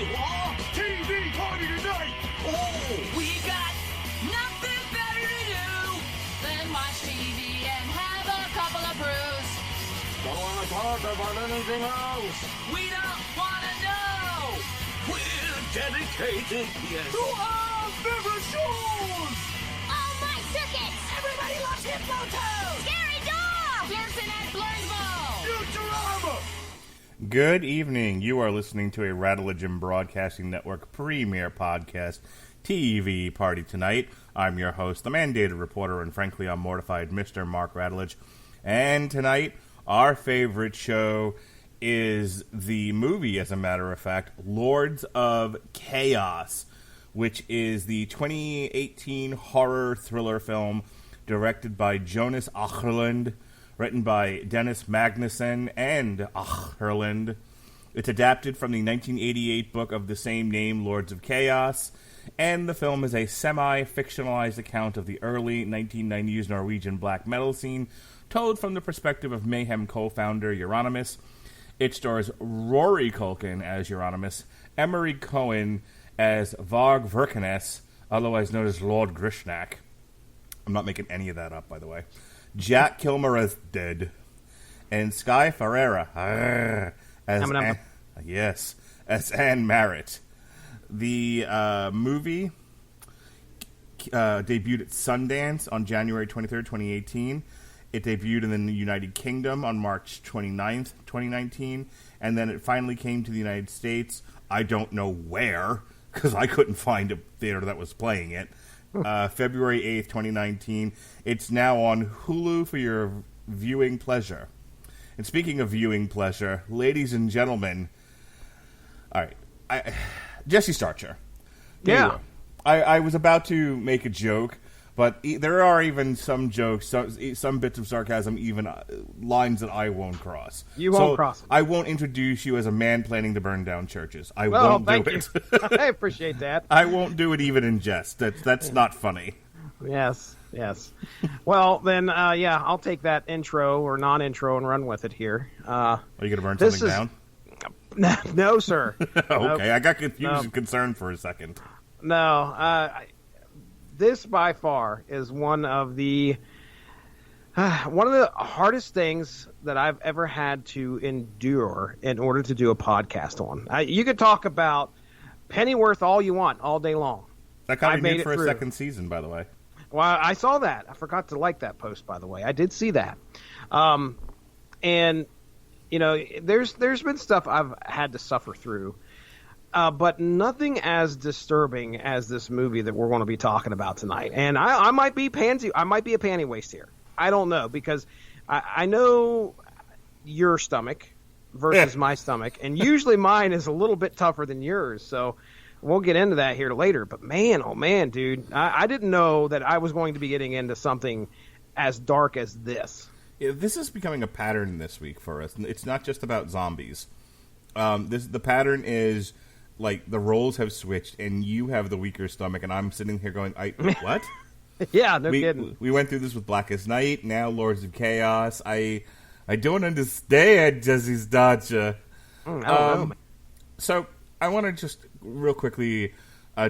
What? TV party tonight! Oh! We got nothing better to do than watch TV and have a couple of brews. Don't want to talk about anything else. We don't want to know. We're dedicated to our favorite shows! Oh, my circuit! Everybody loves Hypnotoad. Scary dog! Pearson at Blurnsville. Futurama! Good evening. You are listening to a Radulich Broadcasting Network premier podcast, TV Party Tonight. I'm your host, the mandated reporter, and frankly, I'm mortified, Mr. Mark Radulich. And tonight, our favorite show is the movie, as a matter of fact, Lords of Chaos, which is the 2018 horror thriller film directed by Jonas Åkerlund, written by Dennis Magnuson and Åkerlund. It's adapted from the 1988 book of the same name, Lords of Chaos, and the film is a semi-fictionalized account of the early 1990s Norwegian black metal scene, told from the perspective of Mayhem co-founder Euronymous. It stars Rory Culkin as Euronymous, Emory Cohen as Varg Verkenes, otherwise known as Lord Grishnak. I'm not making any of that up, by the way. Jack Kilmer as Dead, and Sky Ferreira as Anne Merritt. The movie debuted at Sundance on January 23rd, 2018. It debuted in the United Kingdom on March 29th, 2019, and then it finally came to the United States. I don't know where, because I couldn't find a theater that was playing it. February 8th, 2019. It's now on Hulu for your viewing pleasure. And speaking of viewing pleasure, ladies and gentlemen, all right, Jesse Starcher. Yeah. I was about to make a joke, but there are even some jokes, some bits of sarcasm, even lines that I won't cross. You won't cross them. I won't introduce you as a man planning to burn down churches. I Well, won't thank do you. it. I appreciate that. I won't do it even in jest. That's not funny. Yes. Well, then, I'll take that intro or non-intro and run with it here. Are you going to burn something down? No, sir. Okay, Nope. I got confused and concerned for a second. No. This by far is one of the hardest things that I've ever had to endure in order to do a podcast on. You could talk about Pennyworth all you want all day long. That got I made renewed it for a through. second season, by the way. Well, I saw that. I forgot to like that post, by the way. I did see that. And, you know, there's been stuff I've had to suffer through. But nothing as disturbing as this movie that we're going to be talking about tonight. And I might be a panty waste here. I don't know, because I know your stomach versus my stomach, and usually mine is a little bit tougher than yours. So we'll get into that here later. But man, oh man, dude, I didn't know that I was going to be getting into something as dark as this. Yeah, this is becoming a pattern this week for us. It's not just about zombies. The pattern is, like, the roles have switched, and you have the weaker stomach, and I'm sitting here going, what? Yeah, no kidding. We went through this with Blackest Night, now Lords of Chaos. I don't understand, Jesse Starcher. I don't know, man. So I want to just real quickly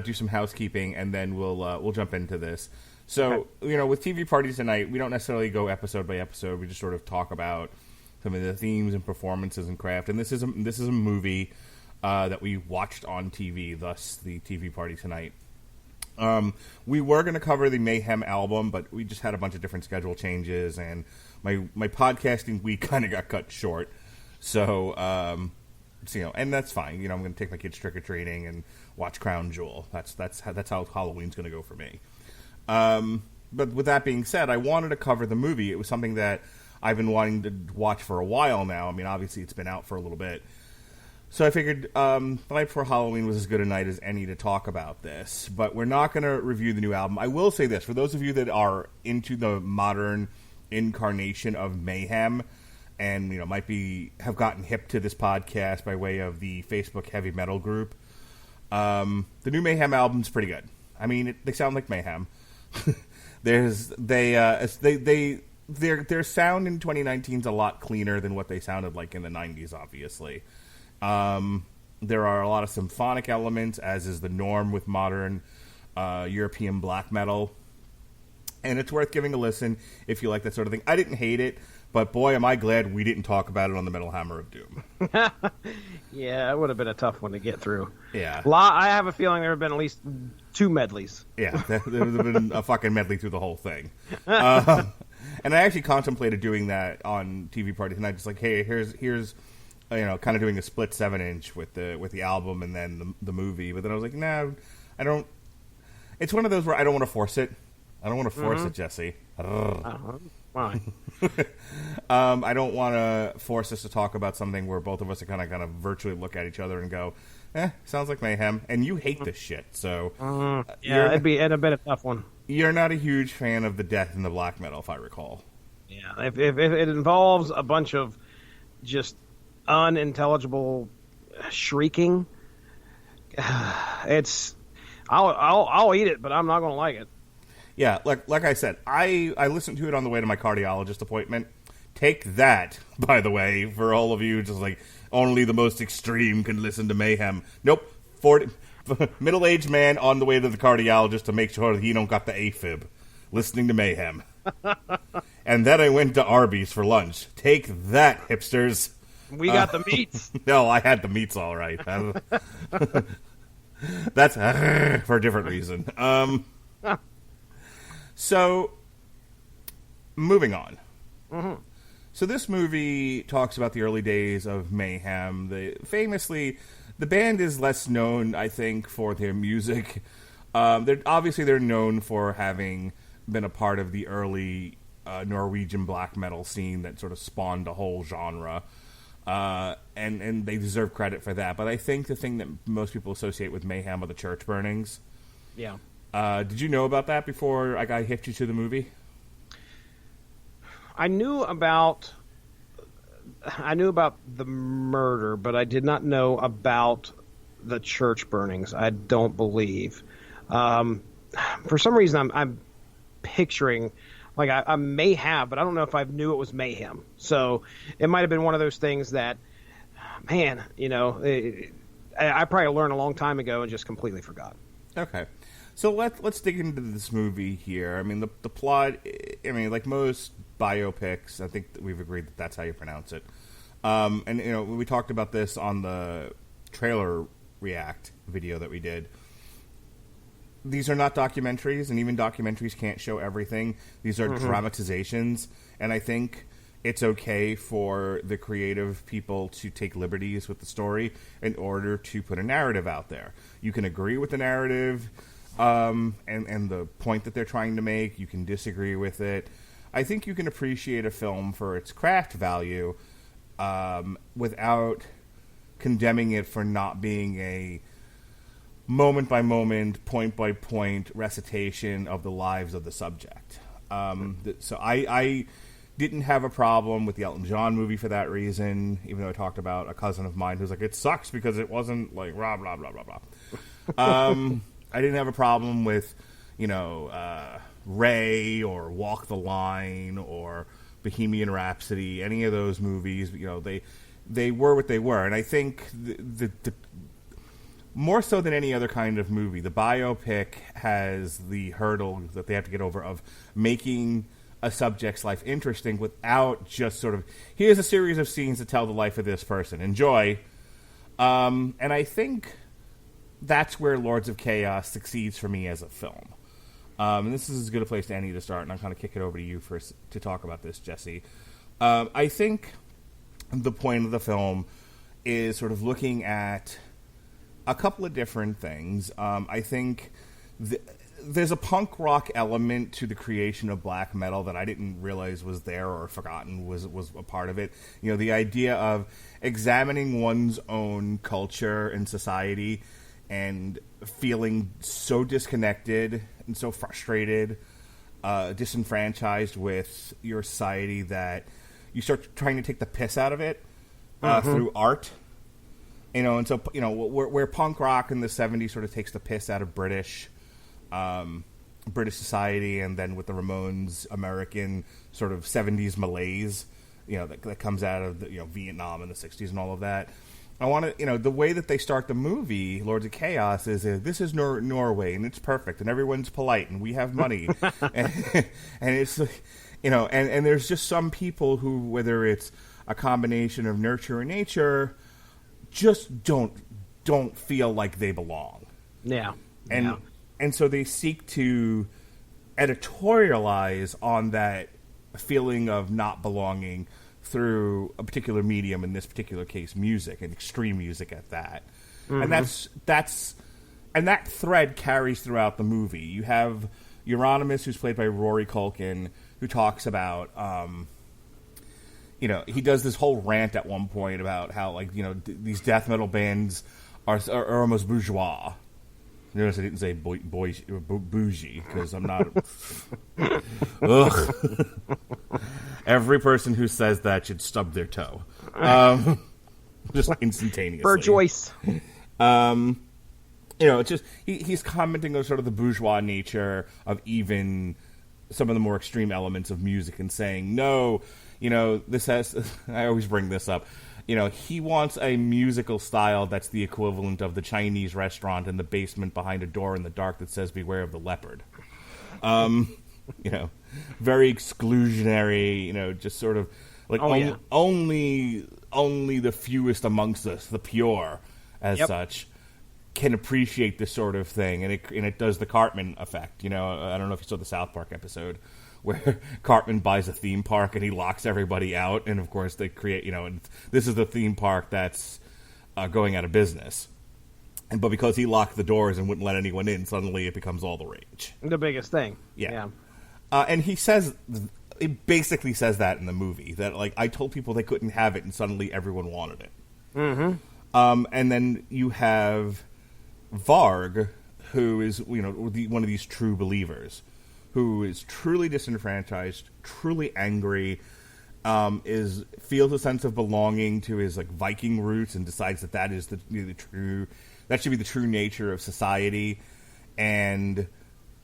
do some housekeeping, and then we'll jump into this. So, you know, with TV Party Tonight, we don't necessarily go episode by episode. We just sort of talk about some of the themes and performances and craft. And this is a movie that we watched on TV, thus the TV Party Tonight. We were going to cover the Mayhem album, but we just had a bunch of different schedule changes, and my podcasting week kind of got cut short. So, you know, and that's fine. You know, I'm going to take my kids trick-or-treating and watch Crown Jewel. That's how Halloween's going to go for me. But with that being said, I wanted to cover the movie. It was something that I've been wanting to watch for a while now. I mean, obviously it's been out for a little bit. So I figured the night before Halloween was as good a night as any to talk about this. But we're not going to review the new album. I will say this. For those of you that are into the modern incarnation of Mayhem and, you know, have gotten hip to this podcast by way of the Facebook heavy metal group, the new Mayhem album's pretty good. I mean, they sound like Mayhem. Their sound in 2019 is a lot cleaner than what they sounded like in the 90s, obviously. There are a lot of symphonic elements, as is the norm with modern European black metal. And it's worth giving a listen if you like that sort of thing. I didn't hate it, but boy, am I glad we didn't talk about it on the Metal Hammer of Doom. Yeah, it would have been a tough one to get through. Yeah. I have a feeling there have been at least 2 medleys. Yeah, there would have been a fucking medley through the whole thing. And I actually contemplated doing that on TV parties, and I just like, hey, here's kind of doing a split 7-inch with the album and then the movie. But then I was like, no, I don't. It's one of those where I don't want to force it. I don't want to force it, Jesse. Fine. I don't want to force us to talk about something where both of us are kind of virtually look at each other and go, sounds like Mayhem. And you hate this shit, so yeah, it'd have been a tough one. You're not a huge fan of the death and the black metal, if I recall. Yeah, if it involves a bunch of just unintelligible shrieking, I'll eat it, but I'm not going to like it. Yeah, like I said, I listened to it on the way to my cardiologist appointment. Take that, by the way, for all of you, just like, only the most extreme can listen to Mayhem. Nope, middle-aged man on the way to the cardiologist to make sure that he don't got the AFib, listening to Mayhem. And then I went to Arby's for lunch. Take that, hipsters. We got the meats. No, I had the meats all right. That's for a different reason. So, moving on. Mm-hmm. So this movie talks about the early days of Mayhem. Famously, the band is less known, I think, for their music. They're known for having been a part of the early Norwegian black metal scene that sort of spawned a whole genre. And they deserve credit for that. But I think the thing that most people associate with Mayhem are the church burnings. Yeah. Did you know about that before I hipped you to the movie? I knew about the murder, but I did not know about the church burnings. I don't believe. For some reason, I'm picturing, like I may have, but I don't know if I knew it was Mayhem. So it might have been one of those things that, man, I probably learned a long time ago and just completely forgot. Okay. So let's dig into this movie here. I mean, the plot, like most biopics, I think that we've agreed that that's how you pronounce it. And, we talked about this on the trailer react video that we did. These are not documentaries, and even documentaries can't show everything. These are dramatizations, and I think it's okay for the creative people to take liberties with the story in order to put a narrative out there. You can agree with the narrative and the point that they're trying to make. You can disagree with it. I think you can appreciate a film for its craft value without condemning it for not being a moment-by-moment, point-by-point recitation of the lives of the subject. So I didn't have a problem with the Elton John movie for that reason, even though I talked about a cousin of mine who's like, it sucks because it wasn't like blah, blah, blah, blah, blah. I didn't have a problem with, Ray or Walk the Line or Bohemian Rhapsody, any of those movies. They were what they were. And I think the more so than any other kind of movie, the biopic has the hurdle that they have to get over of making a subject's life interesting without just sort of, here's a series of scenes to tell the life of this person. Enjoy. And I think that's where Lords of Chaos succeeds for me as a film. And this is as good a place as any to start, and I'll kind of kick it over to you to talk about this, Jesse. I think the point of the film is sort of looking at a couple of different things. I think there's a punk rock element to the creation of black metal that I didn't realize was there or forgotten was a part of it. The idea of examining one's own culture and society and feeling so disconnected and so frustrated, disenfranchised with your society that you start trying to take the piss out of it through art. And so, where punk rock in the 70s sort of takes the piss out of British society, and then with the Ramones, American sort of 70s malaise, that comes out of Vietnam in the 60s and all of that. I want to, the way that they start the movie, Lords of Chaos, is this is Norway, and it's perfect, and everyone's polite, and we have money, and it's, and there's just some people who, whether it's a combination of nurture and nature, just don't feel like they belong. Yeah. And so they seek to editorialize on that feeling of not belonging through a particular medium, in this particular case, music, and extreme music at that. Mm-hmm. And that thread carries throughout the movie. You have Euronymous, who's played by Rory Culkin, who talks about, he does this whole rant at one point about how, these death metal bands are almost bourgeois. Notice I didn't say bougie, because I'm not... Ugh. Every person who says that should stub their toe. Just instantaneously. Burjoice. It's just... He's commenting on sort of the bourgeois nature of even some of the more extreme elements of music and saying, no, this has... I always bring this up. He wants a musical style that's the equivalent of the Chinese restaurant in the basement behind a door in the dark that says "Beware of the leopard." Very exclusionary. Just sort of like only the fewest amongst us, the pure, as such, can appreciate this sort of thing, and it does the Cartman effect. I don't know if you saw the South Park episode, where Cartman buys a theme park and he locks everybody out, and of course they create, and this is the theme park that's going out of business. But because he locked the doors and wouldn't let anyone in, suddenly it becomes all the rage. The biggest thing. Yeah. And it basically says that in the movie, that I told people they couldn't have it and suddenly everyone wanted it. Mm-hmm. And then you have Varg, who is, one of these true believers, who is truly disenfranchised, truly angry, feels a sense of belonging to his Viking roots, and decides that is that should be the true nature of society, and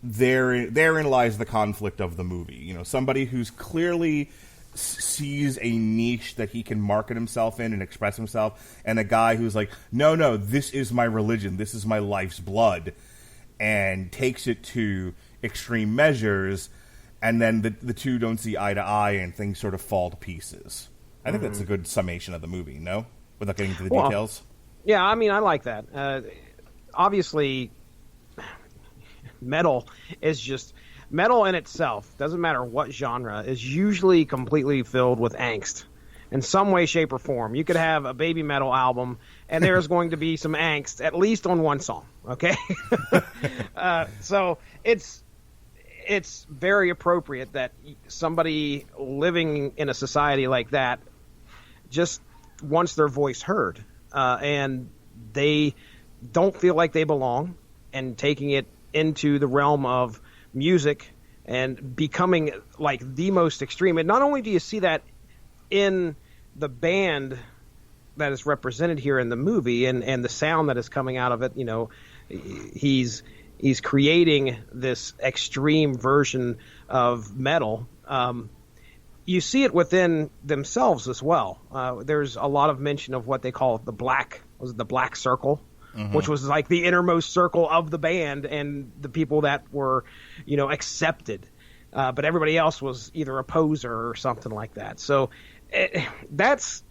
therein lies the conflict of the movie. Somebody who's clearly sees a niche that he can market himself in and express himself, and a guy who's like, no, this is my religion, this is my life's blood, and takes it to extreme measures, and then the two don't see eye to eye, and things sort of fall to pieces. I think that's a good summation of the movie, no? Without getting into the details? Yeah, I mean, I like that. Obviously, metal is just... Metal in itself, doesn't matter what genre, is usually completely filled with angst. In some way, shape, or form. You could have a baby metal album, and there's going to be some angst, at least on one song, okay? So it's very appropriate that somebody living in a society like that just wants their voice heard, and they don't feel like they belong, and taking it into the realm of music and becoming the most extreme. And not only do you see that in the band that is represented here in the movie, and the sound that is coming out of it, he's creating this extreme version of metal. You see it within themselves as well. There's a lot of mention of what they call the black circle, which was the innermost circle of the band and the people that were, accepted. But everybody else was either a poser or something like that. So that's,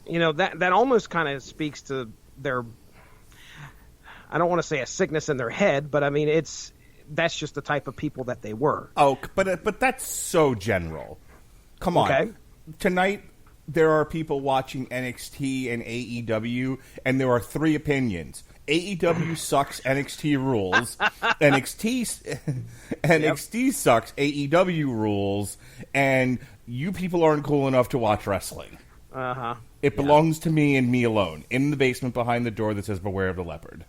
that almost kind of speaks to their, I don't want to say a sickness in their head, but I mean, that's just the type of people that they were. Oh, but that's so general. Come on. Okay. Tonight, there are people watching NXT and AEW, and there are three opinions. AEW sucks, NXT rules. NXT sucks, AEW rules, and you people aren't cool enough to watch wrestling. Uh-huh. It belongs to me and me alone, in the basement behind the door that says "Beware of the Leopard."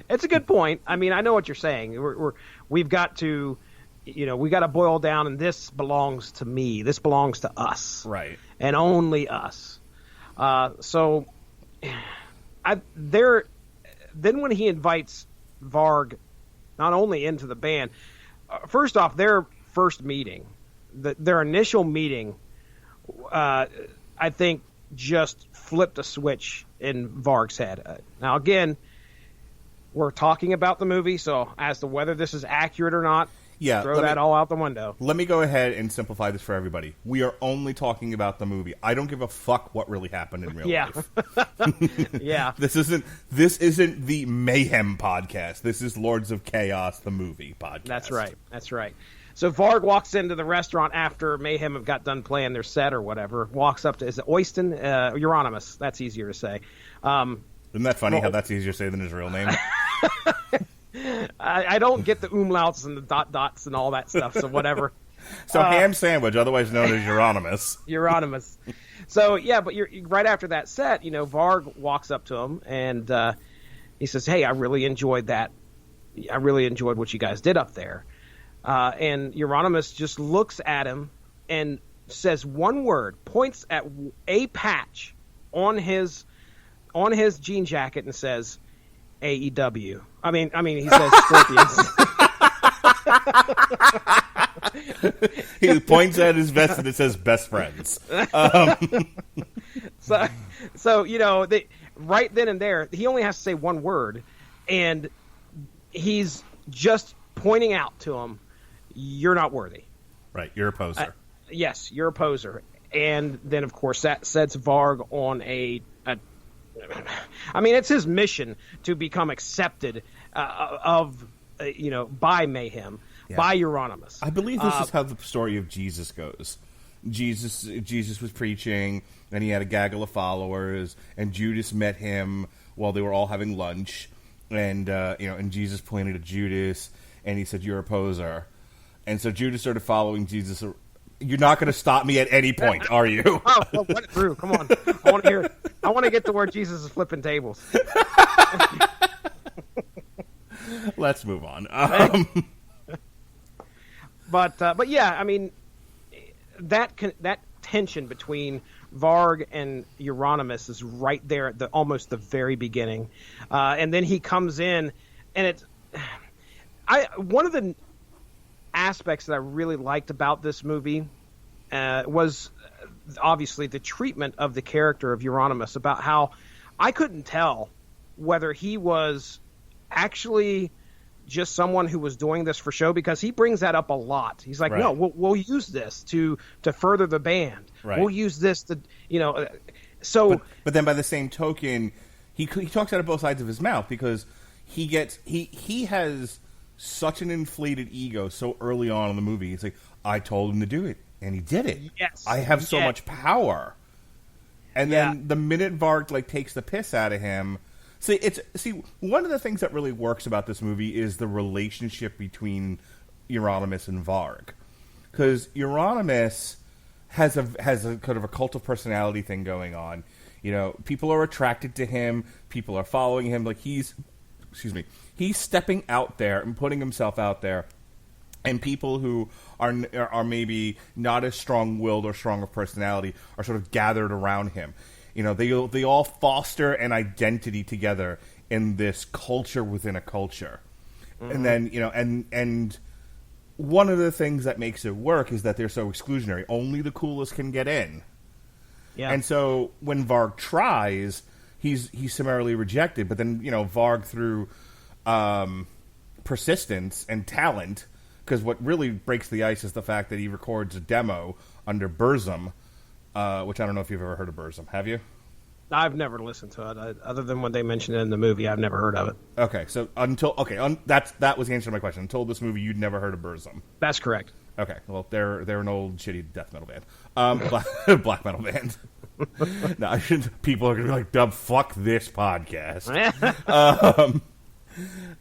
It's a good point. I mean, I know what you're saying. We've got to, we got to boil down, and this belongs to me. This belongs to us, right? And only us. Then when he invites Varg, not only into the band, first off, their first meeting, their initial meeting, I think just flipped a switch in Varg's head. Now, again, we're talking about the movie, so as to whether this is accurate or not, throw that all out the window. Let me go ahead and simplify this for everybody. We are only talking about the movie. I don't give a fuck what really happened in real life. Yeah. This isn't the Mayhem podcast. This is Lords of Chaos, the movie podcast. That's right. So Varg walks into the restaurant after Mayhem have got done playing their set or whatever. Walks up to, is it Oyston? Euronymous. That's easier to say. Isn't that funny how that's easier to say than his real name? I don't get the umlauts and the dots and all that stuff, so whatever. So ham sandwich, otherwise known as Euronymous. Euronymous. So, yeah, but right after that set, Varg walks up to him and he says, hey, I really enjoyed that. I really enjoyed what you guys did up there. And Euronymous just looks at him and says one word, points at a patch on his jean jacket and says, AEW. I mean, he says Scorpions. He points at his vest and it says "Best Friends." So right then and there, he only has to say one word, and he's just pointing out to him, "You're not worthy." Right, you're a poser. Yes, you're a poser, and then of course that sets Varg on it's his mission to become accepted by Mayhem, by Euronymous. I believe this is how the story of Jesus goes. Jesus was preaching, and he had a gaggle of followers, and Judas met him while they were all having lunch, and and Jesus pointed at Judas, and he said, "You're a poser," and so Judas started following Jesus. You're not going to stop me at any point, are you? Oh, well, what, Drew, come on. I want to hear it. I want to get to where Jesus is flipping tables. Let's move on. But yeah, that tension between Varg and Euronymous is right there at almost the very beginning, and then he comes in, and one of the aspects that I really liked about this movie was obviously the treatment of the character of Euronymous, about how I couldn't tell whether he was actually just someone who was doing this for show, because he brings that up a lot. He's like, no, we'll use this to further the band. Right. We'll use this to, so. But then by the same token, he talks out of both sides of his mouth, because he has such an inflated ego so early on in the movie. He's like, I told him to do it, and he did it. Yes. I have so much power. And then the minute Varg takes the piss out of him, one of the things that really works about this movie is the relationship between Euronymous and Varg, because Euronymous has a kind of a cult of personality thing going on. People are attracted to him. People are following him. He's stepping out there and putting himself out there, and people who are maybe not as strong-willed or strong of personality are sort of gathered around him. They all foster an identity together in this culture within a culture. Mm-hmm. And then, and one of the things that makes it work is that they're so exclusionary. Only the coolest can get in. Yeah. And so when Varg tries, he's summarily rejected. But then, Varg, through persistence and talent, because what really breaks the ice is the fact that he records a demo under Burzum, which I don't know if you've ever heard of Burzum. Have you? I've never listened to it. Other than when they mentioned it in the movie, I've never heard of it. Okay, so that was the answer to my question. Until this movie, you'd never heard of Burzum. That's correct. Okay, well, they're an old shitty death metal band, black metal band. No, people are gonna be like, "Dub, fuck this podcast."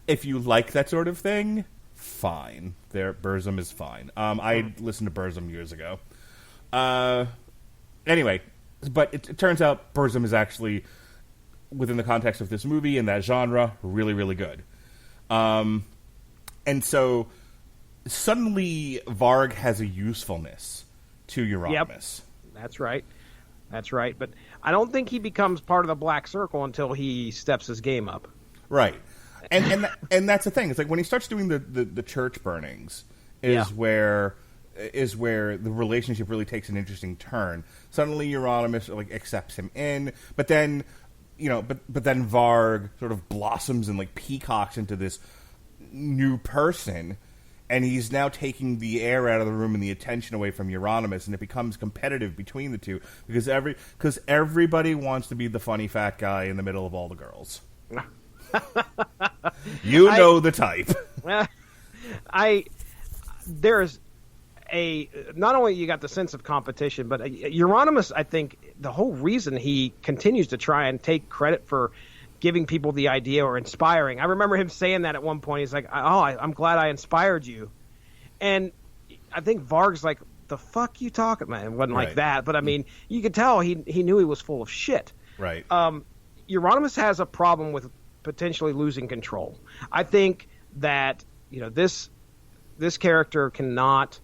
If you like that sort of thing, fine. Burzum is fine. I listened to Burzum years ago. Anyway, but it turns out Burzum is actually, within the context of this movie and that genre, really, really good. And so suddenly Varg has a usefulness to Euronymous. Yep. That's right. But I don't think he becomes part of the Black Circle until he steps his game up. Right. And that's the thing. It's like when he starts doing the church burnings is where is where the relationship really takes an interesting turn. Suddenly, Euronymous like accepts him in, but then, but then Varg sort of blossoms and like peacocks into this new person, and he's now taking the air out of the room and the attention away from Euronymous, and it becomes competitive between the two because everybody wants to be the funny fat guy in the middle of all the girls. Know the type. There's not only you got the sense of competition, but Euronymous, I think the whole reason he continues to try and take credit for giving people the idea or inspiring. I remember him saying that at one point. He's like, I'm glad I inspired you. And I think Varg's like, the fuck you talking, man? It wasn't like that. But I mean, you could tell he knew he was full of shit. Right. Euronymous has a problem with potentially losing control. I think that, this character cannot,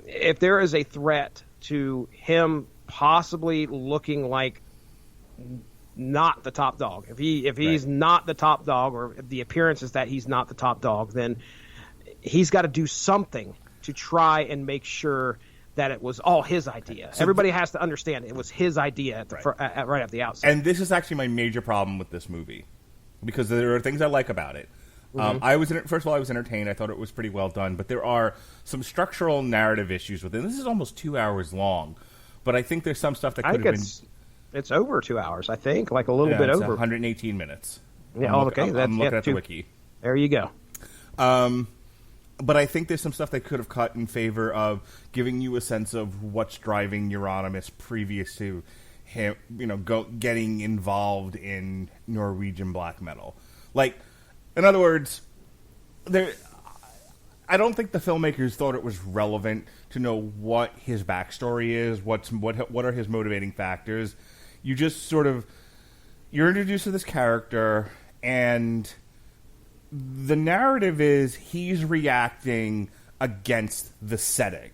if there is a threat to him possibly looking like not the top dog, if he's not the top dog, or if the appearance is that he's not the top dog, then he's got to do something to try and make sure that it was all his idea. So everybody has to understand it was his idea right at the outset. And this is actually my major problem with this movie, because there are things I like about it. First of all, I was entertained. I thought it was pretty well done, but there are some structural narrative issues with it. This is almost 2 hours long, but I think there's some stuff that could have been. It's over 2 hours, I think, like a little bit over. 118 minutes. Yeah, I'm looking at the wiki. There you go. But I think there's some stuff they could have cut in favor of giving you a sense of what's driving Euronymous previous to him, getting involved in Norwegian black metal. Like, in other words, I don't think the filmmakers thought it was relevant to know what his backstory is, what are his motivating factors. You just you're introduced to this character, and the narrative is he's reacting against the setting.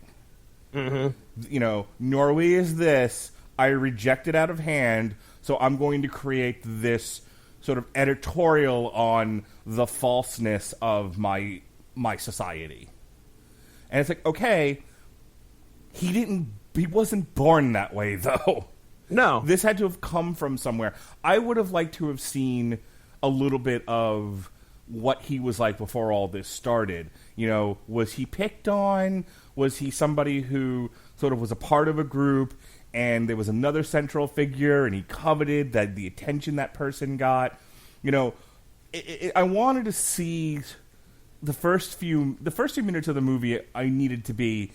Mm-hmm. Norway is this. I reject it out of hand, so I'm going to create this sort of editorial on the falseness of my society. And it's like, okay, he wasn't born that way, though. No. This had to have come from somewhere. I would have liked to have seen a little bit of what he was like before all this started. Was he picked on? Was he somebody who sort of was a part of a group, and there was another central figure, and he coveted the attention that person got? I wanted to see the first few minutes of the movie. I needed to be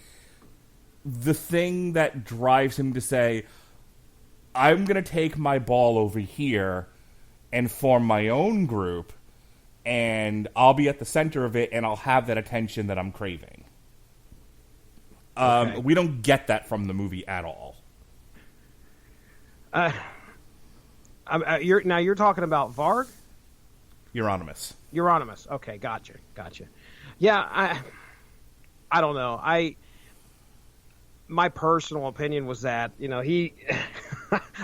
the thing that drives him to say, I'm going to take my ball over here and form my own group, and I'll be at the center of it, and I'll have that attention that I'm craving. Okay. We don't get that from the movie at all. You're talking about Varg? Euronymous. Okay, gotcha. Yeah, I don't know. My personal opinion was that, he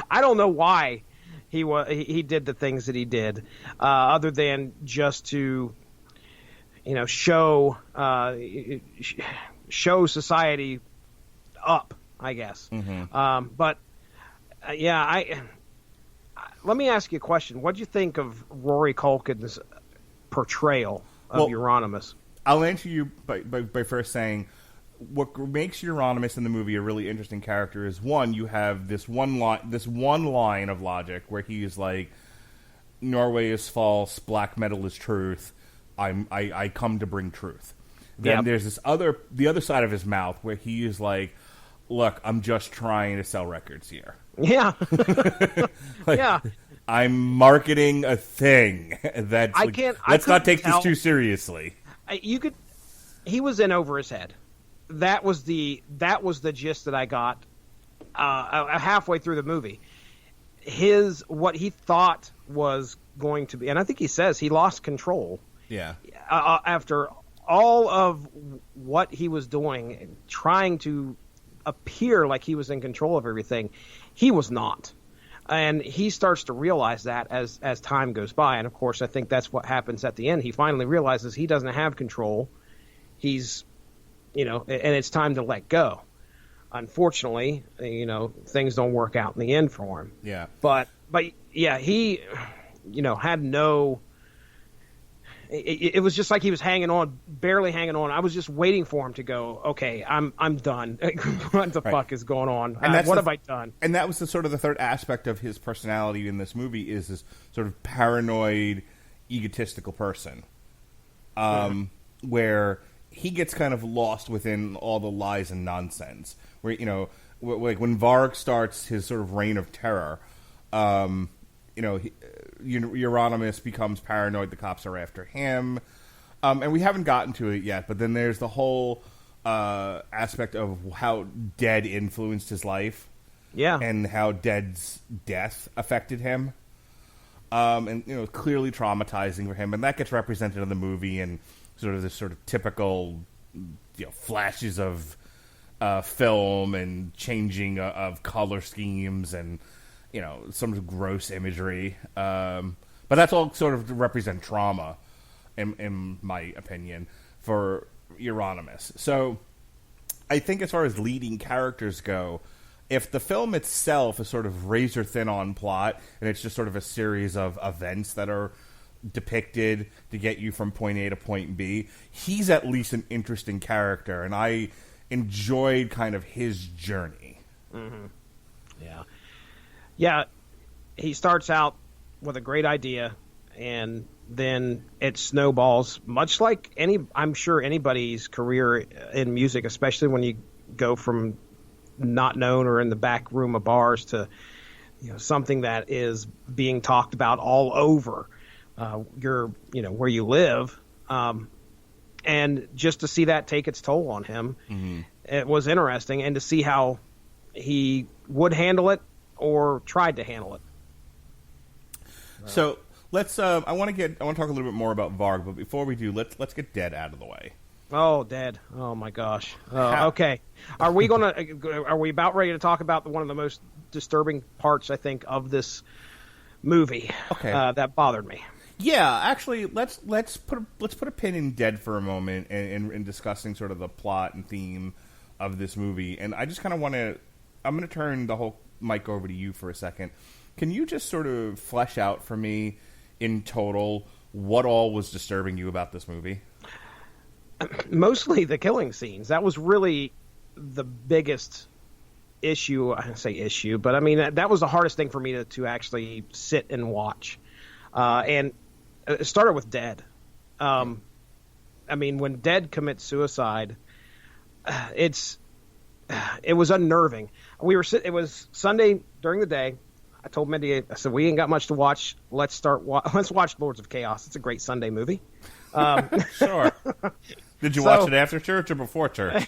I don't know why he did the things that he did, other than just to, show society up, I guess. Mm-hmm. Let me ask you a question. What do you think of Rory Culkin's portrayal of Euronymous? I'll answer you by first saying what makes Euronymous in the movie a really interesting character is, one, you have this one line of logic where he's like, Norway is false, black metal is truth. I come to bring truth. Then there's the other side of his mouth where he is like, look, I'm just trying to sell records here. Yeah. Yeah. I'm marketing a thing that's let's not take this too seriously. He was in over his head. That was the gist that I got halfway through the movie. What he thought was going to be, and I think he says he lost control. Yeah. After all of what he was doing, trying to appear like he was in control of everything, he was not. And he starts to realize that as time goes by. And, of course, I think that's what happens at the end. He finally realizes he doesn't have control. He's and it's time to let go. Unfortunately, things don't work out in the end for him. Yeah. But yeah, he, had no. It was just like he was hanging on, barely hanging on. I was just waiting for him to go, okay, I'm done. What the fuck is going on? What have I done? And that was the third aspect of his personality in this movie, is this sort of paranoid, egotistical person, where he gets kind of lost within all the lies and nonsense. Where, like when Varg starts his sort of reign of terror, Euronymous becomes paranoid. The cops are after him, and we haven't gotten to it yet. But then there's the whole aspect of how Dead influenced his life, and how Dead's death affected him, and clearly traumatizing for him. And that gets represented in the movie and this typical flashes of film and changing of color schemes and some gross imagery, but that's all sort of to represent trauma, in my opinion, for Euronymous. So I think as far as leading characters go, if the film itself is sort of razor thin on plot and it's just sort of a series of events that are depicted to get you from point A to point B, he's at least an interesting character, and I enjoyed kind of his journey. Mm-hmm. Yeah, he starts out with a great idea, and then it snowballs, much like I'm sure anybody's career in music, especially when you go from not known or in the back room of bars to something that is being talked about all over where you live, and just to see that take its toll on him, it was interesting, and to see how he would handle it or tried to handle it. So let's. I want to talk a little bit more about Varg, but before we do, let's get Dead out of the way. Oh, Dead! Oh my gosh. Okay, are we about ready to talk about one of the most disturbing parts, I think, of this movie? Okay, that bothered me. Yeah, actually, let's put a pin in Dead for a moment and discussing sort of the plot and theme of this movie. And I just kind of want to. I'm going to turn the whole mic over to you for a second. Can you just sort of flesh out for me in total what all was disturbing you about this movie? Mostly the killing scenes. That was really the biggest issue. I say issue, but I mean that was the hardest thing for me to actually sit and watch. And it started with Dead. I mean, when Dead commits suicide, it was unnerving. It was Sunday during the day. I told Mindy, I said, we ain't got much to watch. Let's watch Lords of Chaos. It's a great Sunday movie. Sure. Did you watch it after church or before church?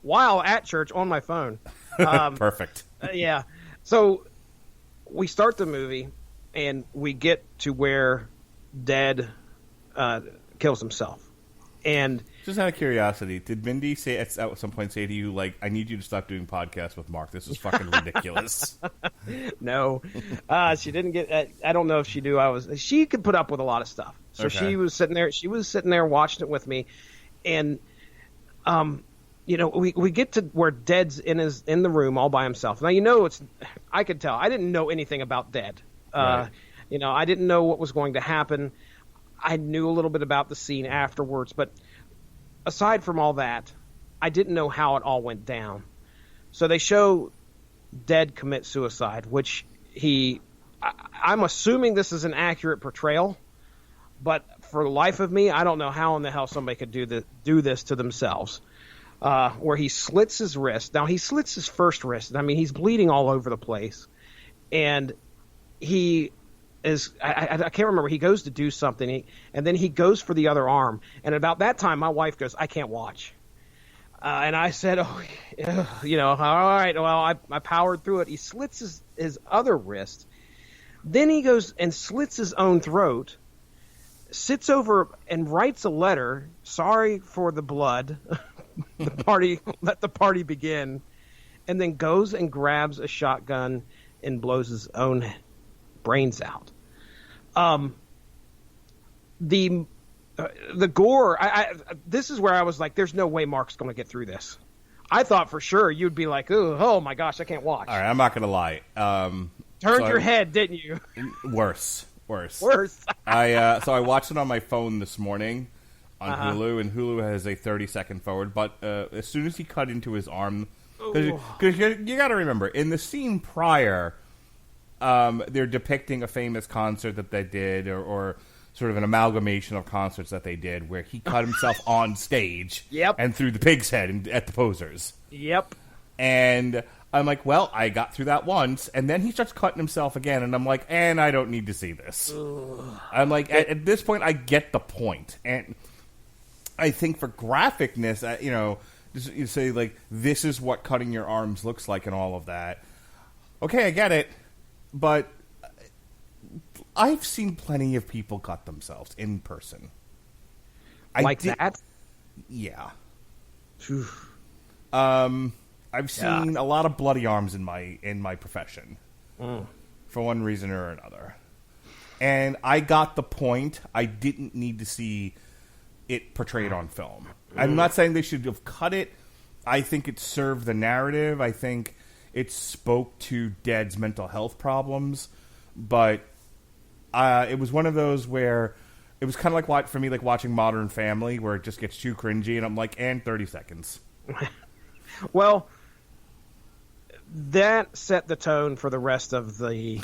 While at church on my phone. Perfect. Yeah. So we start the movie and we get to where Dead kills himself. And just out of curiosity, did Mindy say at some point say to you, like, I need you to stop doing podcasts with Mark? This is fucking ridiculous. No, she didn't get. I don't know if she knew I was. She could put up with a lot of stuff, so okay. She was sitting there watching it with me, and we get to where Dead's in the room all by himself. Now I could tell. I didn't know anything about Dead. Right. I didn't know what was going to happen. I knew a little bit about the scene afterwards, but aside from all that, I didn't know how it all went down. So they show Dead commit suicide, which I'm assuming this is an accurate portrayal, but for the life of me, I don't know how in the hell somebody could do this to themselves. Where he slits his wrist. Now, he slits his first wrist. I mean, he's bleeding all over the place. And he is, I can't remember, he goes to do something, and then he goes for the other arm. And about that time, my wife goes, I can't watch. And I said, all right, well, I powered through it. He slits his other wrist. Then he goes and slits his own throat, sits over and writes a letter, sorry for the blood, let the party begin, and then goes and grabs a shotgun and blows his own brains out. The the gore. This is where I was like, "There's no way Mark's going to get through this." I thought for sure you'd be like, "Oh my gosh, I can't watch." All right, I'm not going to lie. Turned your head, didn't you? Worse. I watched it on my phone this morning on Hulu, and Hulu has a 30-second forward. But as soon as he cut into his arm, because you got to remember, in the scene prior, they're depicting a famous concert that they did, or sort of an amalgamation of concerts that they did, where he cut himself on stage and threw the pig's head at the posers. Yep. And I'm like, well, I got through that once, and then he starts cutting himself again, and I'm like, and I don't need to see this. Ugh. I'm like, at this point, I get the point. And I think for graphicness, you say, like, this is what cutting your arms looks like and all of that. Okay, I get it, but I've seen plenty of people cut themselves in person. That? Yeah. I've seen a lot of bloody arms in my profession, for one reason or another. And I got the point. I didn't need to see it portrayed on film. I'm not saying they should have cut it. I think it served the narrative. I think it spoke to Dad's mental health problems. But it was one of those where it was kind of like, for me, like watching Modern Family, where it just gets too cringy, and I'm like, and 30 seconds. That set the tone for the rest of the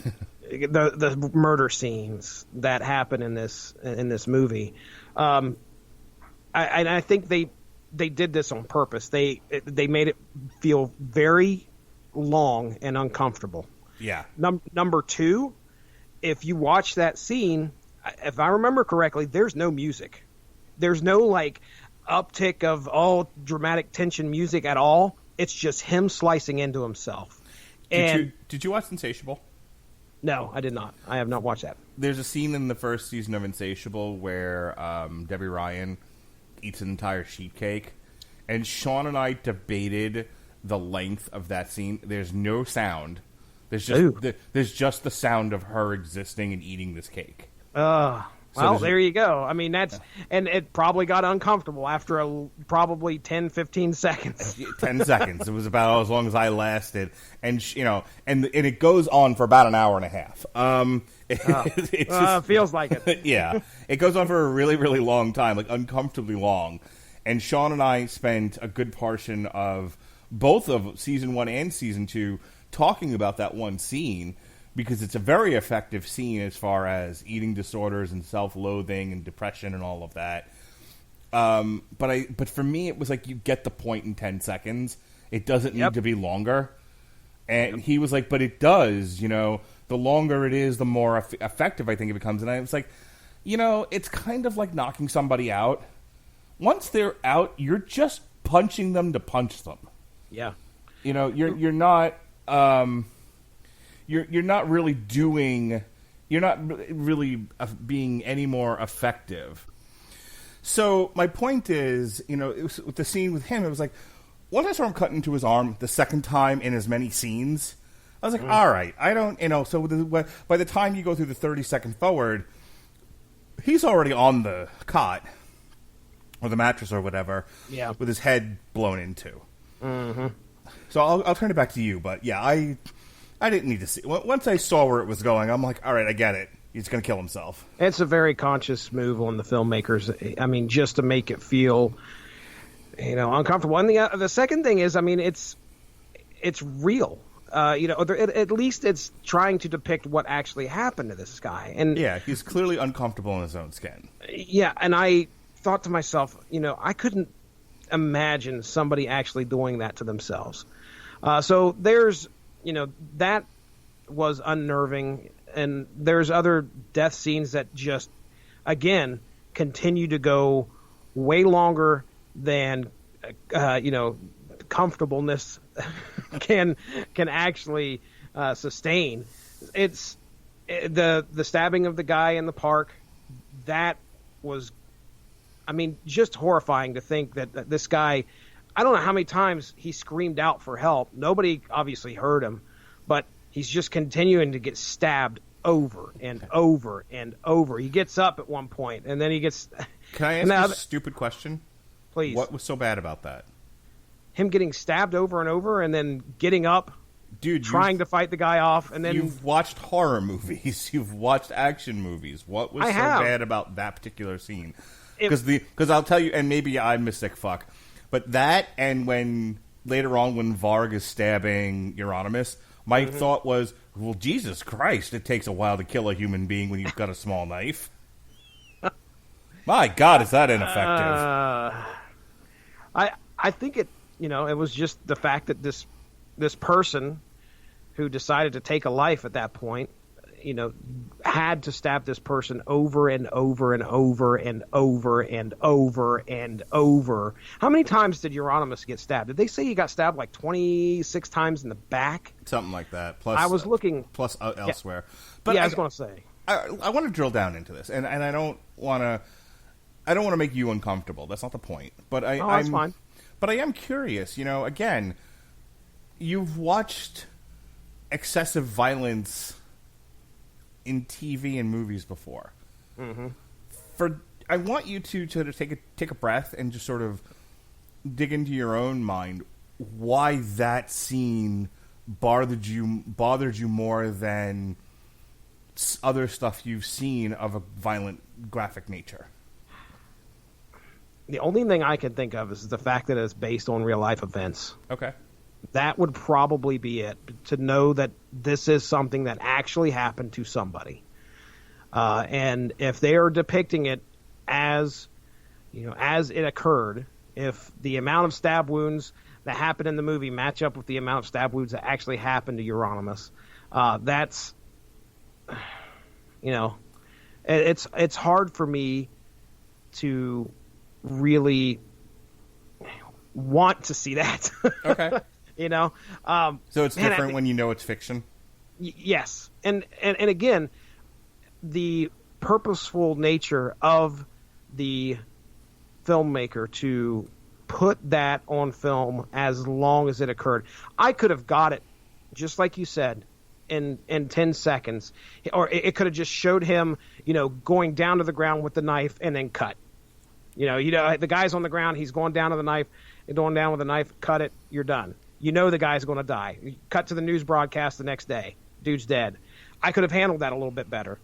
murder scenes that happen in this movie. I think they did this on purpose. They made it feel very long and uncomfortable. Yeah. Number two, if you watch that scene, if I remember correctly, there's no music. There's no like uptick of all dramatic tension music at all. It's just him slicing into himself. Did you watch Insatiable? No, I did not. I have not watched that. There's a scene in the first season of Insatiable where Debbie Ryan eats an entire sheet cake, and Sean and I debated the length of that scene. There's no sound. There's just the sound of her existing and eating this cake. Well, there you go. I mean, and it probably got uncomfortable after probably 10, 15 seconds. 10 seconds. It was about as long as I lasted. And, and it goes on for about an hour and a half. It feels like it. Yeah. It goes on for a really, really long time, like uncomfortably long. And Sean and I spent a good portion of both of season 1 and season 2 talking about that one scene, because it's a very effective scene as far as eating disorders and self-loathing and depression and all of that. But for me, it was like, you get the point in 10 seconds. It doesn't need to be longer. And he was like, but it does, the longer it is, the more effective I think it becomes. And I was like, it's kind of like knocking somebody out. Once they're out, you're just punching them to punch them. Yeah. You're not... You're not really being any more effective. So my point is, with the scene with him, it was like, once I saw him cut into his arm the second time in as many scenes, I was like, all right, I don't, so by the time you go through the 30-second forward, he's already on the cot or the mattress or whatever, with his head blown into. Mm-hmm. So I'll turn it back to you, but yeah, I didn't need to see. Once I saw where it was going, I'm like, all right, I get it. He's going to kill himself. It's a very conscious move on the filmmakers. I mean, just to make it feel, uncomfortable. And the second thing is, I mean, it's real. At least it's trying to depict what actually happened to this guy. And yeah, he's clearly uncomfortable in his own skin. Yeah, and I thought to myself, I couldn't imagine somebody actually doing that to themselves. So there's... that was unnerving, and there's other death scenes that just, again, continue to go way longer than, comfortableness can actually sustain. It's the stabbing of the guy in the park. That was, just horrifying to think that this guy. I don't know how many times he screamed out for help. Nobody obviously heard him, but he's just continuing to get stabbed over and over and over. He gets up at one point, and then he gets Can I ask you a stupid question? Please. What was so bad about that? Him getting stabbed over and over and then getting up, dude, trying to fight the guy off, and then... You've watched horror movies. You've watched action movies. What was bad about that particular scene? Because I'll tell you, and maybe I'm a sick fuck, but that and when... Later on, when Varg is stabbing Euronymous, my thought was, well, Jesus Christ, it takes a while to kill a human being when you've got a small knife. My God, is that ineffective? I think it was just the fact that this person who decided to take a life at that point, had to stab this person over and over and over and over and over and over. How many times did Euronymous get stabbed? Did they say he got stabbed like 26 times in the back? Something like that. Plus, I was looking. Plus elsewhere. Yeah. But I was going to say. I want to drill down into this, and I don't want to make you uncomfortable. That's not the point. But that's fine. But I am curious. Again, you've watched excessive violence in TV and movies before. I want you to take a breath and just sort of dig into your own mind why that scene bothered you more than other stuff you've seen of a violent, graphic nature. The only thing I can think of is the fact that it's based on real life events. Okay. That would probably be it, to know that this is something that actually happened to somebody. And if they are depicting it as it occurred, if the amount of stab wounds that happened in the movie match up with the amount of stab wounds that actually happened to Euronymous, that's, it's hard for me to really want to see that. Okay. So it's different when you know it's fiction? Yes. And again, the purposeful nature of the filmmaker to put that on film as long as it occurred. I could have got it, just like you said, in 10 seconds. Or it could have just showed him, going down to the ground with the knife and then cut. The guy's on the ground, he's going down to the knife, going down with the knife, cut it, you're done. The guy's going to die. You cut to the news broadcast the next day. Dude's dead. I could have handled that a little bit better.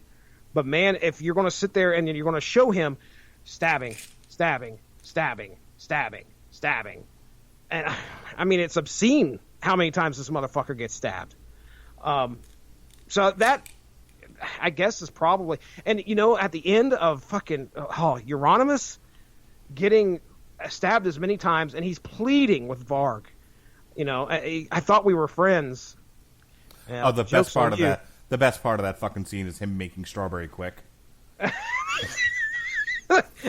But, man, if you're going to sit there and you're going to show him stabbing, and, I mean, it's obscene how many times this motherfucker gets stabbed. So that, I guess, is probably... And, at the end of fucking Euronymous getting stabbed as many times, and he's pleading with Varg. I thought we were friends. The best part of that. The best part of that fucking scene is him making Strawberry Quick. And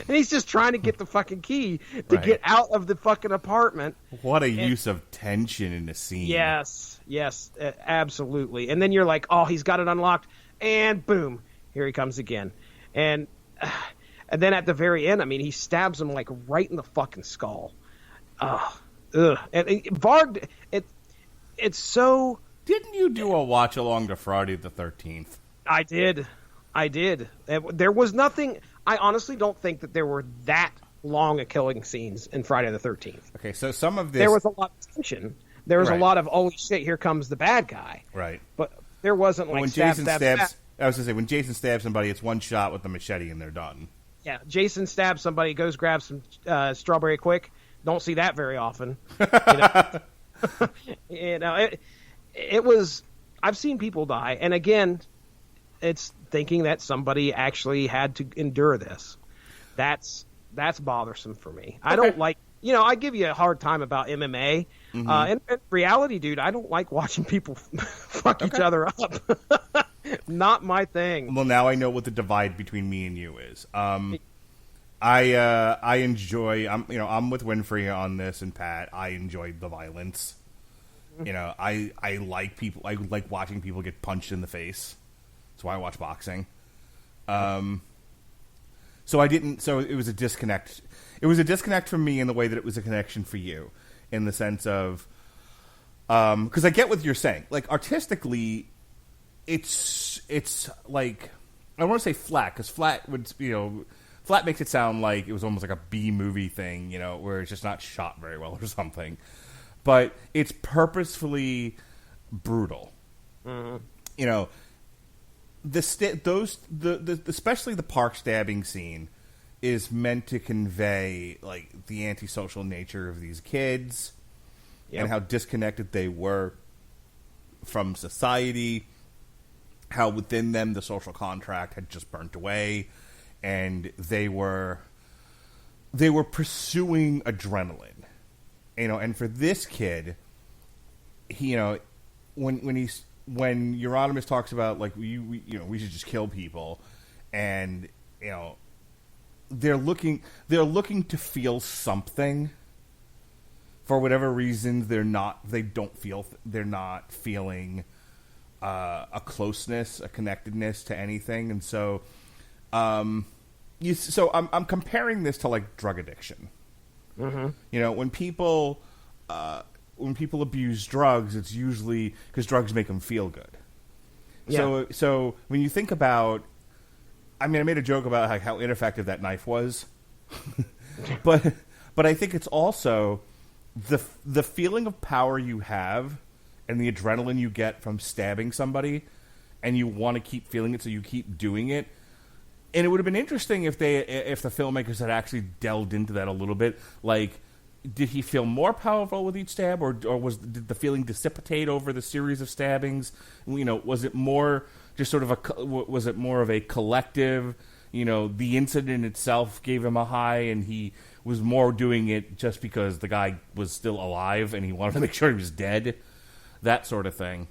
he's just trying to get the fucking key to get out of the fucking apartment. What a use of tension in the scene. Yes, absolutely. And then you're like, oh, he's got it unlocked, and boom, here he comes again. And then at the very end, I mean, he stabs him like right in the fucking skull. Ugh. And Varg, it's so... Didn't you do a watch along to Friday the 13th? I did. There was nothing... I honestly don't think that there were that long of killing scenes in Friday the 13th. Okay, so some of this... There was a lot of tension. There was a lot of, holy shit, here comes the bad guy. Right. But there wasn't like when Jason stabs... I was going to say, when Jason stabs somebody, it's one shot with the machete and they're done. Yeah, Jason stabs somebody, goes grab some Strawberry Quick. Don't see that very often. It was... I've seen people die, and again, it's thinking that somebody actually had to endure this. That's bothersome for me. I don't like... I give you a hard time about MMA. Mm-hmm. And reality, dude, I don't like watching people fuck each other up. Not my thing. Well, now I know what the divide between me and you is. I enjoy... I'm with Winfrey on this, and Pat. I enjoy the violence. I like people. I like watching people get punched in the face. That's why I watch boxing. So it was a disconnect. It was a disconnect from me in the way that it was a connection for you, in the sense of, because I get what you're saying. Like, artistically, it's like, I don't want to say flat, because flat would, Flat makes it sound like it was almost like a B movie thing, you know, where it's just not shot very well or something. But it's purposefully brutal. Mm-hmm. You know, especially the park stabbing scene is meant to convey like the antisocial nature of these kids and how disconnected they were from society, how within them the social contract had just burnt away, and they were pursuing adrenaline. You know, and for this kid, he, you know, when Euronymous talks about like we should just kill people, and you know they're looking to feel something. For whatever reasons, they're not feeling a closeness, a connectedness to anything, and so I'm comparing this to like drug addiction. Mm-hmm. You know, when people abuse drugs, it's usually because drugs make them feel good. Yeah. So when you think about, I mean, I made a joke about how ineffective that knife was, but I think it's also the feeling of power you have and the adrenaline you get from stabbing somebody, and you want to keep feeling it, so you keep doing it. And it would have been interesting if the filmmakers had actually delved into that a little bit. Like, did he feel more powerful with each stab, or did the feeling dissipate over the series of stabbings? You know, was it more just sort of was it more of a collective? You know, the incident itself gave him a high, and he was more doing it just because the guy was still alive and he wanted to make sure he was dead. That sort of thing.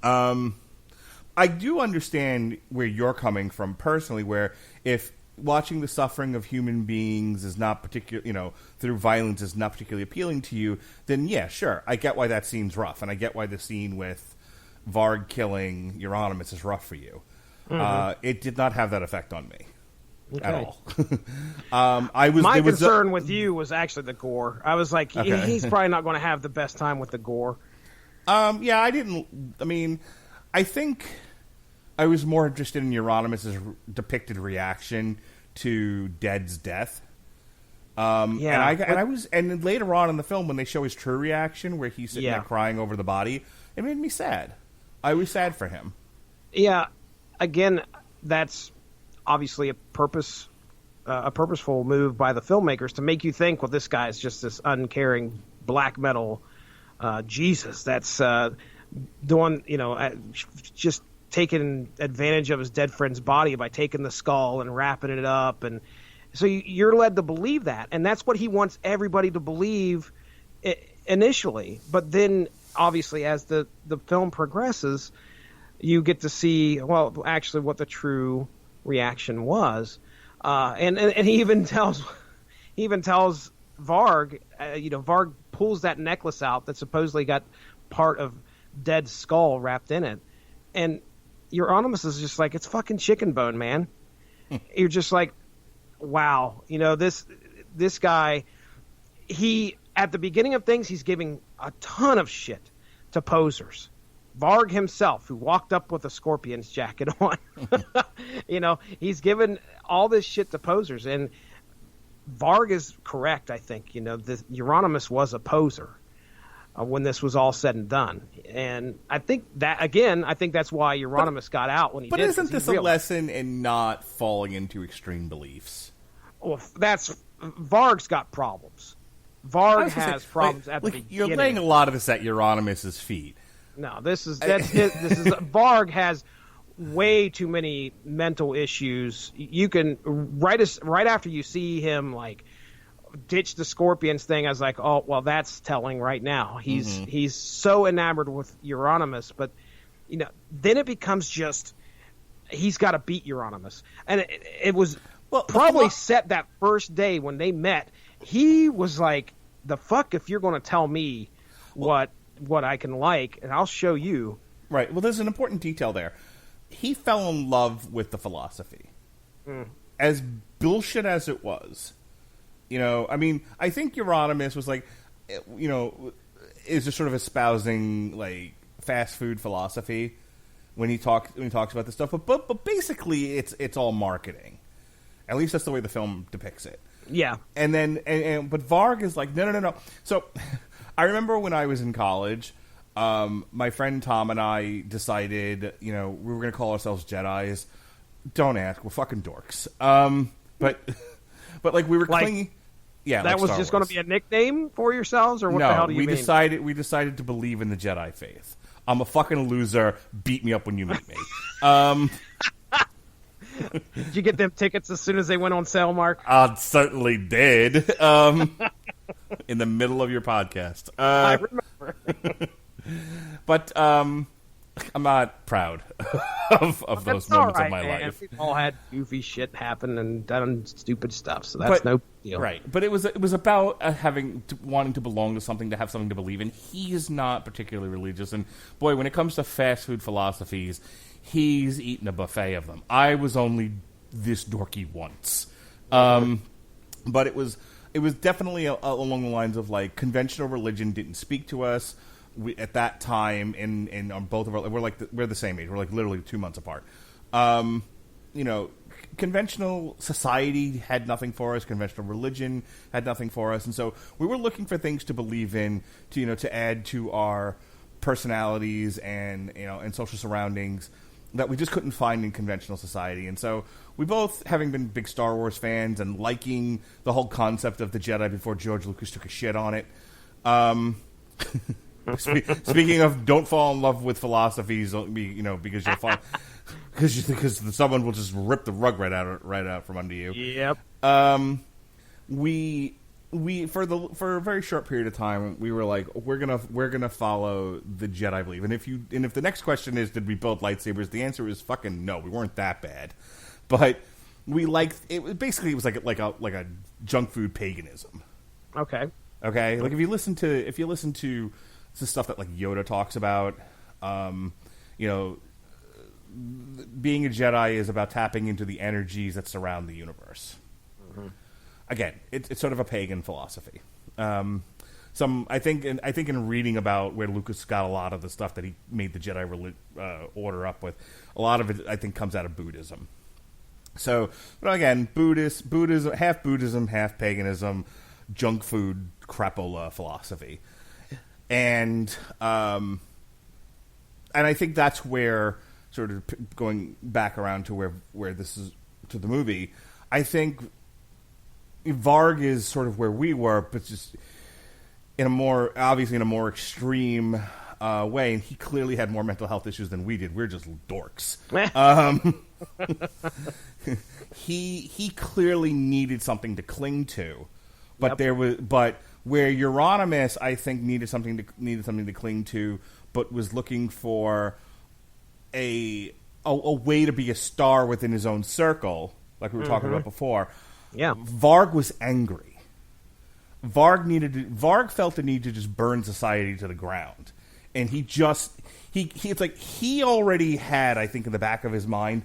I do understand where you're coming from personally, where if watching the suffering of human beings is not particular, you know, through violence is not particularly appealing to you, then yeah, sure, I get why that scene's rough, and I get why the scene with Varg killing Euronymous is rough for you. Mm-hmm. It did not have that effect on me at all. My concern with you was actually the gore. I was like, he's probably not going to have the best time with the gore. Yeah, I didn't. I mean, I think I was more interested in Euronymous' depicted reaction to Dead's death. And later on in the film, when they show his true reaction, where he's sitting there crying over the body, it made me sad. I was sad for him. Yeah, again, that's obviously a purposeful move by the filmmakers to make you think, well, this guy is just this uncaring black metal Jesus that's doing, you know, just taking advantage of his dead friend's body by taking the skull and wrapping it up. And so you're led to believe that. And that's what he wants everybody to believe initially. But then, obviously, as the film progresses, you get to see, well, actually what the true reaction was. And he even tells Varg, Varg pulls that necklace out that supposedly got part of Dead's skull wrapped in it. And Euronymous is just like, it's fucking chicken bone, man. You're just like, wow. You know, this guy, he, at the beginning of things, he's giving a ton of shit to posers. Varg himself, who walked up with a Scorpion's jacket on, you know, he's given all this shit to posers. And Varg is correct, I think. You know, Euronymous was a poser when this was all said and done. And I think that's why Euronymous got out when he did. But isn't this a lesson in not falling into extreme beliefs? Well, Varg's got problems. Varg has problems at the beginning. You're laying a lot of this at Euronymous' feet. No, Varg has way too many mental issues. You can right after you see him like ditch the Scorpions thing, I was like, oh well, that's telling right now. He's so enamored with Euronymous, but you know, then it becomes just he's got to beat Euronymous, and it was probably set that first day when they met. He was like, the fuck if you're going to tell me what I can like, and I'll show you. Right. Well, there's an important detail there. He fell in love with the philosophy. As bullshit as it was. You know, I mean, I think Euronymous was like, you know, is just sort of espousing like fast food philosophy when he talks about this stuff. But basically, it's all marketing. At least that's the way the film depicts it. Yeah. And then, but Varg is like, no. So I remember when I was in college, my friend Tom and I decided, we were going to call ourselves Jedis. Don't ask. We're fucking dorks. But like we were clinging. Yeah, that like was Star just going to Wars. be a nickname for yourselves, or what No, the hell do you we mean? decided to believe in the Jedi faith. I'm a fucking loser. Beat me up when you meet me. Did you get them tickets as soon as they went on sale, Mark? I certainly did. In the middle of your podcast. I remember. But I'm not proud of those moments of my life. We've all had goofy shit happen and done stupid stuff, so that's no deal. Right, but it was about wanting to belong to something, to have something to believe in. He is not particularly religious, and boy, when it comes to fast food philosophies, he's eaten a buffet of them. I was only this dorky once, but it was definitely along the lines of like conventional religion didn't speak to us. At that time, in on both of our, we're the same age. We're like literally 2 months apart. Conventional society had nothing for us. Conventional religion had nothing for us, and so we were looking for things to believe in, to add to our personalities and social surroundings that we just couldn't find in conventional society. And so we both, having been big Star Wars fans and liking the whole concept of the Jedi before George Lucas took a shit on it. Speaking of, don't fall in love with philosophies, because you'll fall, because someone will just rip the rug right out from under you. Yep. We for a very short period of time, we were like, we're gonna follow the Jedi belief. And if the next question is, did we build lightsabers? The answer is fucking no. We weren't that bad, but we liked it. Basically, it was like a junk food paganism. Okay. Okay. Like if you listen to the stuff that like Yoda talks about, being a Jedi is about tapping into the energies that surround the universe. Mm-hmm. Again, it's sort of a pagan philosophy. I think in reading about where Lucas got a lot of the stuff that he made the Jedi order up with, a lot of it I think comes out of Buddhism. So, but again, Buddhism, half paganism, junk food, crapola philosophy. And I think that's where, sort of going back around to where this is, to the movie, I think Varg is sort of where we were, but just in a more extreme way, and he clearly had more mental health issues than we did. We're just dorks. He clearly needed something to cling to, but where Euronymous, I think, needed something to cling to, but was looking for a way to be a star within his own circle, like we were talking about before. Yeah. Varg was angry. Varg felt the need to just burn society to the ground, and it's like he already had, I think, in the back of his mind,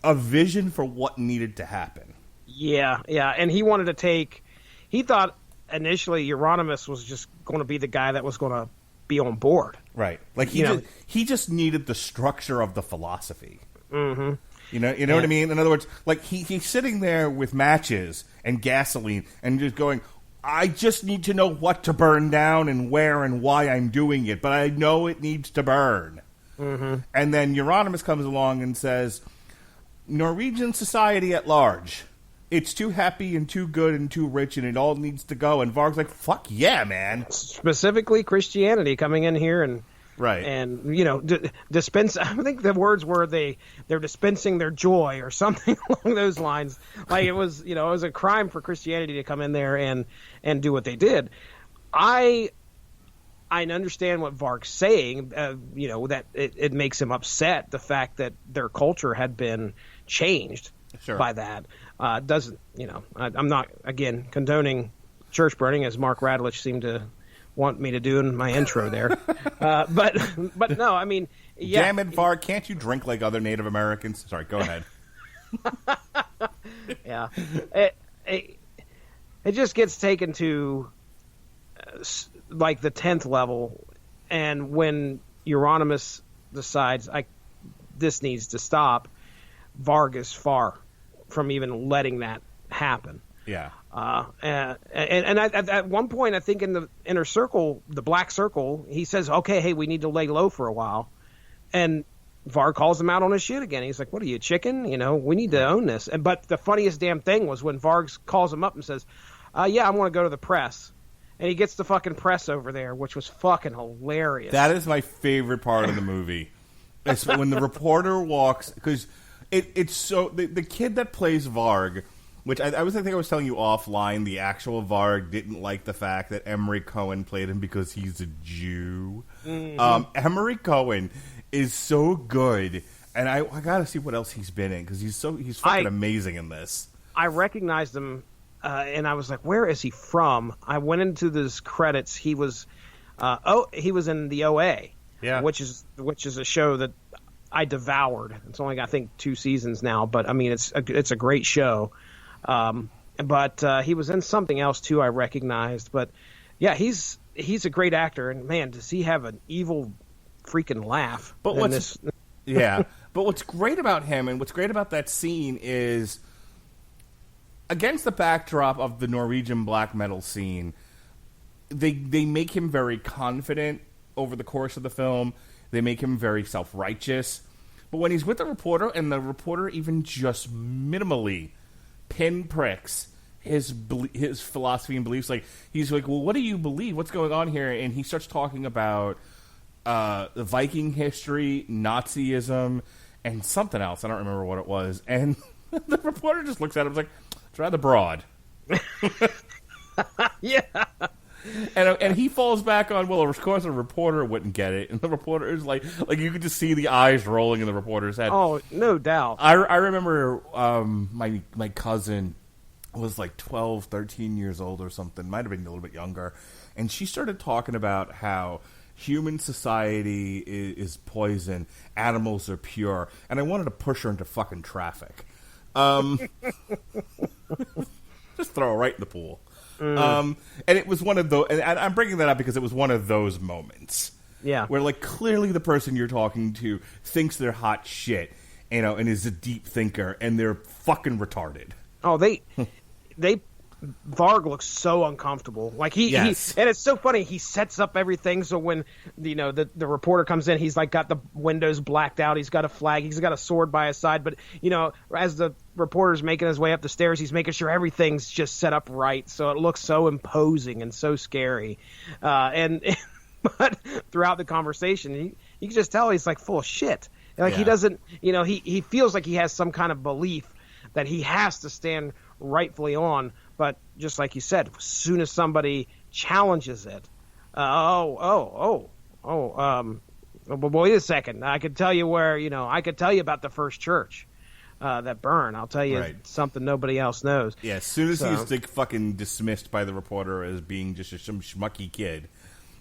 a vision for what needed to happen. Yeah, and he wanted to take. He thought initially Euronymous was just going to be the guy that was going to be on board. Right. Like he just needed the structure of the philosophy. Mm-hmm. You know what I mean? In other words, like he's sitting there with matches and gasoline and just going, I just need to know what to burn down and where and why I'm doing it, but I know it needs to burn. Mm-hmm. And then Euronymous comes along and says, Norwegian society at large, it's too happy and too good and too rich and it all needs to go. And Varg's like, fuck yeah, man. Specifically Christianity coming in here and right, and dispense. I think the words were they're dispensing their joy or something along those lines. Like it was a crime for Christianity to come in there and do what they did. I understand what Varg's saying. That it makes him upset, the fact that their culture had been changed by that. Doesn't I'm not again condoning church burning, as Mark Radulich seemed to want me to do in my intro there. But no, I mean, yeah. Damn it, Varg, can't you drink like other Native Americans? Sorry, go ahead. Yeah. It just gets taken to like the 10th level, and when Euronymous decides this needs to stop, Varg is far from even letting that happen. Yeah. And at one point, I think in the inner circle, the black circle, he says, okay, hey, we need to lay low for a while. And Varg calls him out on his shit again. He's like, what are you, chicken? We need to own this. But the funniest damn thing was when Varg calls him up and says, yeah, I want to go to the press. And he gets the fucking press over there, which was fucking hilarious. That is my favorite part of the movie. It's when the reporter walks, because it's so, the kid that plays Varg, which I think I was telling you offline, the actual Varg didn't like the fact that Emory Cohen played him because he's a Jew. Mm-hmm. Emory Cohen is so good, and I gotta see what else he's been in, because he's fucking amazing in this. I recognized him, and I was like, where is he from? I went into those credits. He was in the OA, yeah, which is a show that I devoured. It's only got, I think, 2 seasons now, but I mean, it's a great show. But he was in something else too, I recognized. But yeah, he's a great actor, and man, does he have an evil freaking laugh. But but what's great about him, and what's great about that scene, is against the backdrop of the Norwegian black metal scene, they make him very confident over the course of the film. They make him very self-righteous. But when he's with the reporter, and the reporter even just minimally pinpricks his philosophy and beliefs, like, he's like, well, what do you believe? What's going on here? And he starts talking about the Viking history, Nazism, and something else. I don't remember what it was. And the reporter just looks at him and is like, it's rather broad. Yeah. And he falls back on, well, of course a reporter wouldn't get it. And the reporter is like you could just see the eyes rolling in the reporter's head. Oh, no doubt. I remember my cousin was like 12, 13 years old or something. Might have been a little bit younger. And she started talking about how human society is poison, animals are pure. And I wanted to push her into fucking traffic. Just throw her right in the pool. And it was one of those, and I'm bringing that up because it was one of those moments. Yeah. Where, like, clearly the person you're talking to thinks they're hot shit, and is a deep thinker, and they're fucking retarded. Oh, Varg looks so uncomfortable. Like Yes. and it's so funny. He sets up everything so when the reporter comes in, he's like got the windows blacked out. He's got a flag. He's got a sword by his side. But as the reporter's making his way up the stairs, he's making sure everything's just set up right, so it looks so imposing and so scary. But throughout the conversation, you can just tell he's like full of shit. Like he doesn't, he feels like he has some kind of belief that he has to stand rightfully on. But just like you said, as soon as somebody challenges it, but wait a second. I could tell you where, I could tell you about the first church that burned. I'll tell you something nobody else knows. Yeah, as soon as he's like fucking dismissed by the reporter as being just some schmucky kid,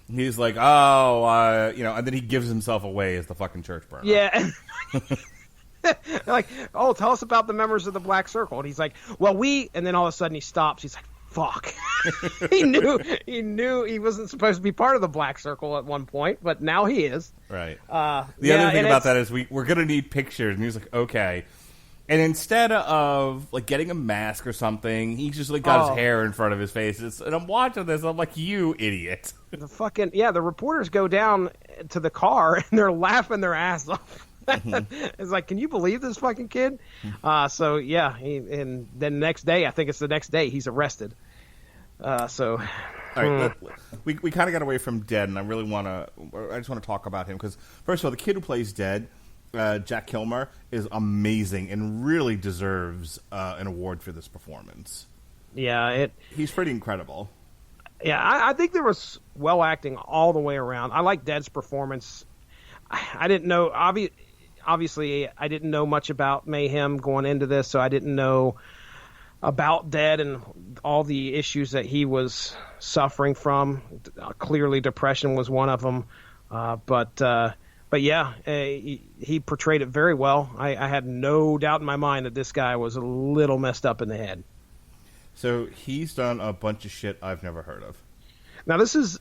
he's like, and then he gives himself away as the fucking church burner. Yeah. Like, tell us about the members of the Black Circle. And he's like, and then all of a sudden he stops. He's like, fuck. He knew he wasn't supposed to be part of the Black Circle at one point, but now he is. Right. The other thing about that is we're going to need pictures. And he was like, okay. And instead of like getting a mask or something, he just like got his hair in front of his face. And I'm watching this. I'm like, you idiot. The reporters go down to the car and they're laughing their ass off. It's like, can you believe this fucking kid? And then the next day, I think it's the next day, he's arrested. All right, we kind of got away from Dead, and I just want to talk about him because first of all, the kid who plays Dead, Jack Kilmer, is amazing and really deserves an award for this performance. Yeah, he's pretty incredible. Yeah, I think there was well acting all the way around. I like Dead's performance. I didn't know obviously, I didn't know much about Mayhem going into this, so I didn't know about Dead and all the issues that he was suffering from. Clearly, depression was one of them. But yeah, he portrayed it very well. I had no doubt in my mind that this guy was a little messed up in the head. So he's done a bunch of shit I've never heard of. Now, this is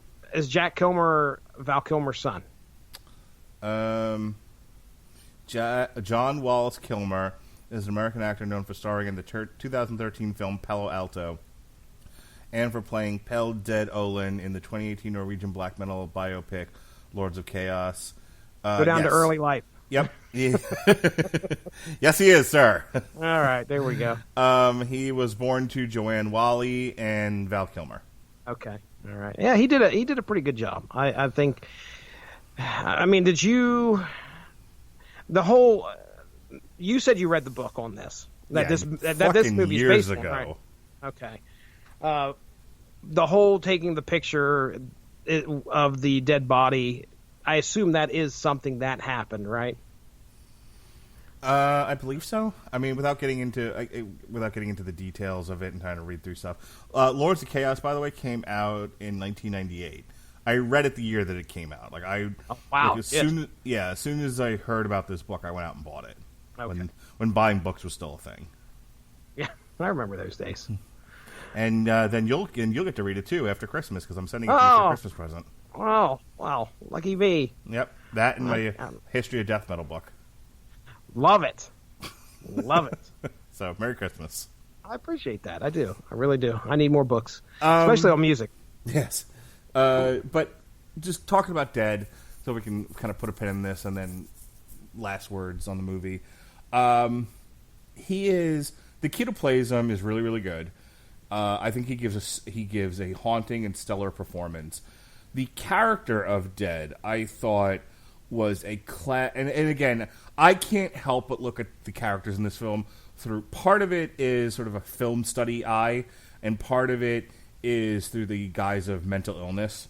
Jack Kilmer, Val Kilmer's son. John Wallace Kilmer is an American actor known for starring in the 2013 film Palo Alto and for playing Pel Dead Olin in the 2018 Norwegian black metal biopic Lords of Chaos. Go down to early life. Yep. Yes, he is, sir. All right, there we go. He was born to Joanne Whalley and Val Kilmer. Okay. All right. Yeah, he did a pretty good job. I think. I mean, did you? The whole. You said you read the book on this. That this movie is based ago. on. Right? Okay. The whole taking the picture of the dead body. I assume that is something that happened, right? I believe so. I mean, without getting into the details of it and trying to read through stuff. Lords of Chaos, by the way, came out in 1998. I read it the year that it came out. As soon as I heard about this book, I went out and bought it. Okay. When buying books was still a thing. Yeah, I remember those days. And then you'll get to read it too after Christmas because I'm sending it to you for a Christmas present. Oh, wow. Lucky me. Yep. That and my History of Death Metal book. Love it. Love it. So, Merry Christmas. I appreciate that. I do. I really do. I need more books, especially on music. Yes. But just talking about Dead, so we can kind of put a pin in this and then last words on the movie. The kid who plays him is really, really good. I think he gives a haunting and stellar performance. The character of Dead, I thought, was a and again, I can't help but look at the characters in this film through. Part of it is sort of a film study eye, and part of it is through the guise of mental illness.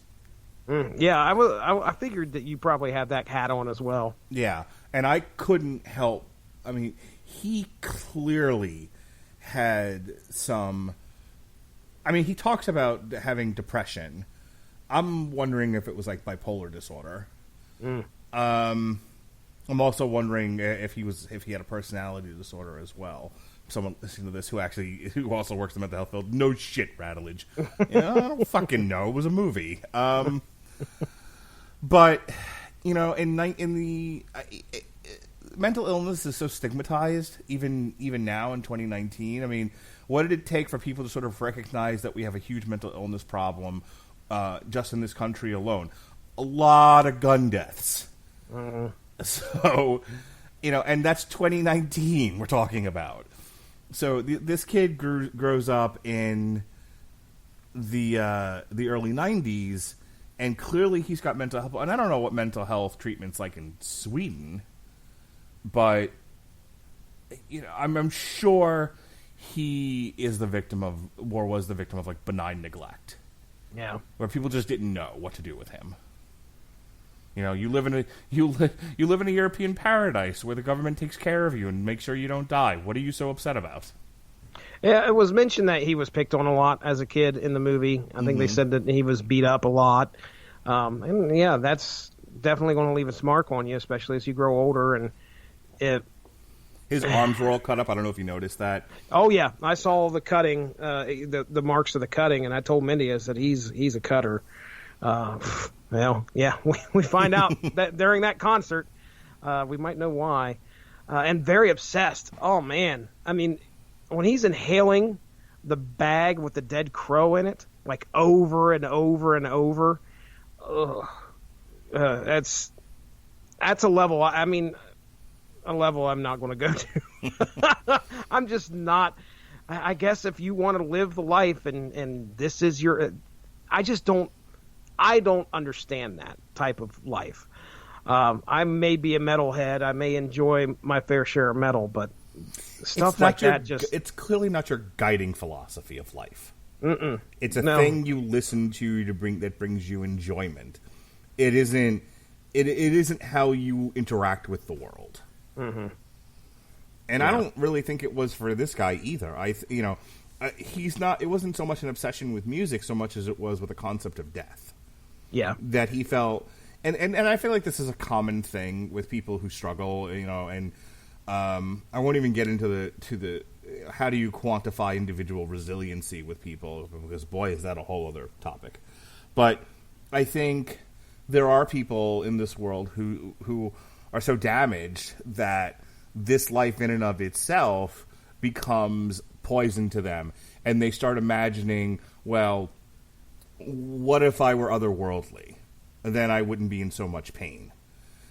Yeah, I figured that you probably had that hat on as well. Yeah, and I couldn't help. I mean, he clearly had some. I mean, he talks about having depression. I'm wondering if it was like bipolar disorder. I'm also wondering if he had a personality disorder as well. Someone listening to this who also works in the mental health field. No shit, Radulich. I don't fucking know. It was a movie. But mental illness is so stigmatized, even now in 2019. I mean, what did it take for people to sort of recognize that we have a huge mental illness problem just in this country alone? A lot of gun deaths. Mm-hmm. So, and that's 2019 we're talking about. So this kid grows up in the early 90s, and clearly he's got mental health. And I don't know what mental health treatment's like in Sweden, but I'm sure he is the victim of, or was the victim of, like, benign neglect. Yeah, where people just didn't know what to do with him. You live in a European paradise where the government takes care of you and makes sure you don't die. What are you so upset about? Yeah, it was mentioned that he was picked on a lot as a kid in the movie. I think they said that he was beat up a lot. And yeah, that's definitely going to leave its mark on you, especially as you grow older. And his arms were all cut up. I don't know if you noticed that. Oh yeah, I saw the cutting, the marks of the cutting, and I told Mindy, I said he's a cutter. Well, yeah, we find out that during that concert, we might know why. And very obsessed. Oh man, I mean, when he's inhaling the bag with the dead crow in it, like over and over and over, that's a level. I mean, a level I'm not going to go to. I'm just not. I guess if you want to live the life and this is your, I don't understand that type of life. I may be a metalhead. I may enjoy my fair share of metal, but stuff like that it's clearly not your guiding philosophy of life. Mm-mm. It's a thing you listen to that brings you enjoyment. It isn't how you interact with the world. Mm-hmm. And yeah. I don't really think it was for this guy either. He's not. It wasn't so much an obsession with music so much as it was with the concept of death. Yeah, that he felt, and I feel like this is a common thing with people who struggle. And I won't even get into the how do you quantify individual resiliency with people, because boy, is that a whole other topic. But I think there are people in this world who are so damaged that this life in and of itself becomes poison to them. And they start imagining, well, what if I were otherworldly? Then I wouldn't be in so much pain.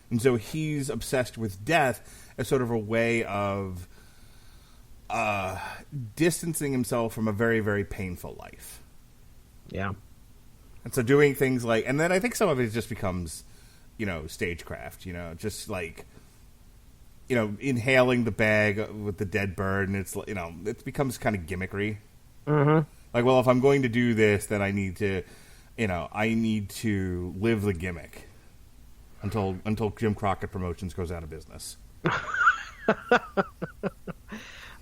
And so he's obsessed with death as sort of a way of distancing himself from a very, very painful life. Yeah. And so doing things like... And then I think some of it just becomes, stagecraft, just like... inhaling the bag with the dead bird, and it's, it becomes kind of gimmickry. Mm-hmm. Like, well, if I'm going to do this, then I need to, live the gimmick until Jim Crockett Promotions goes out of business.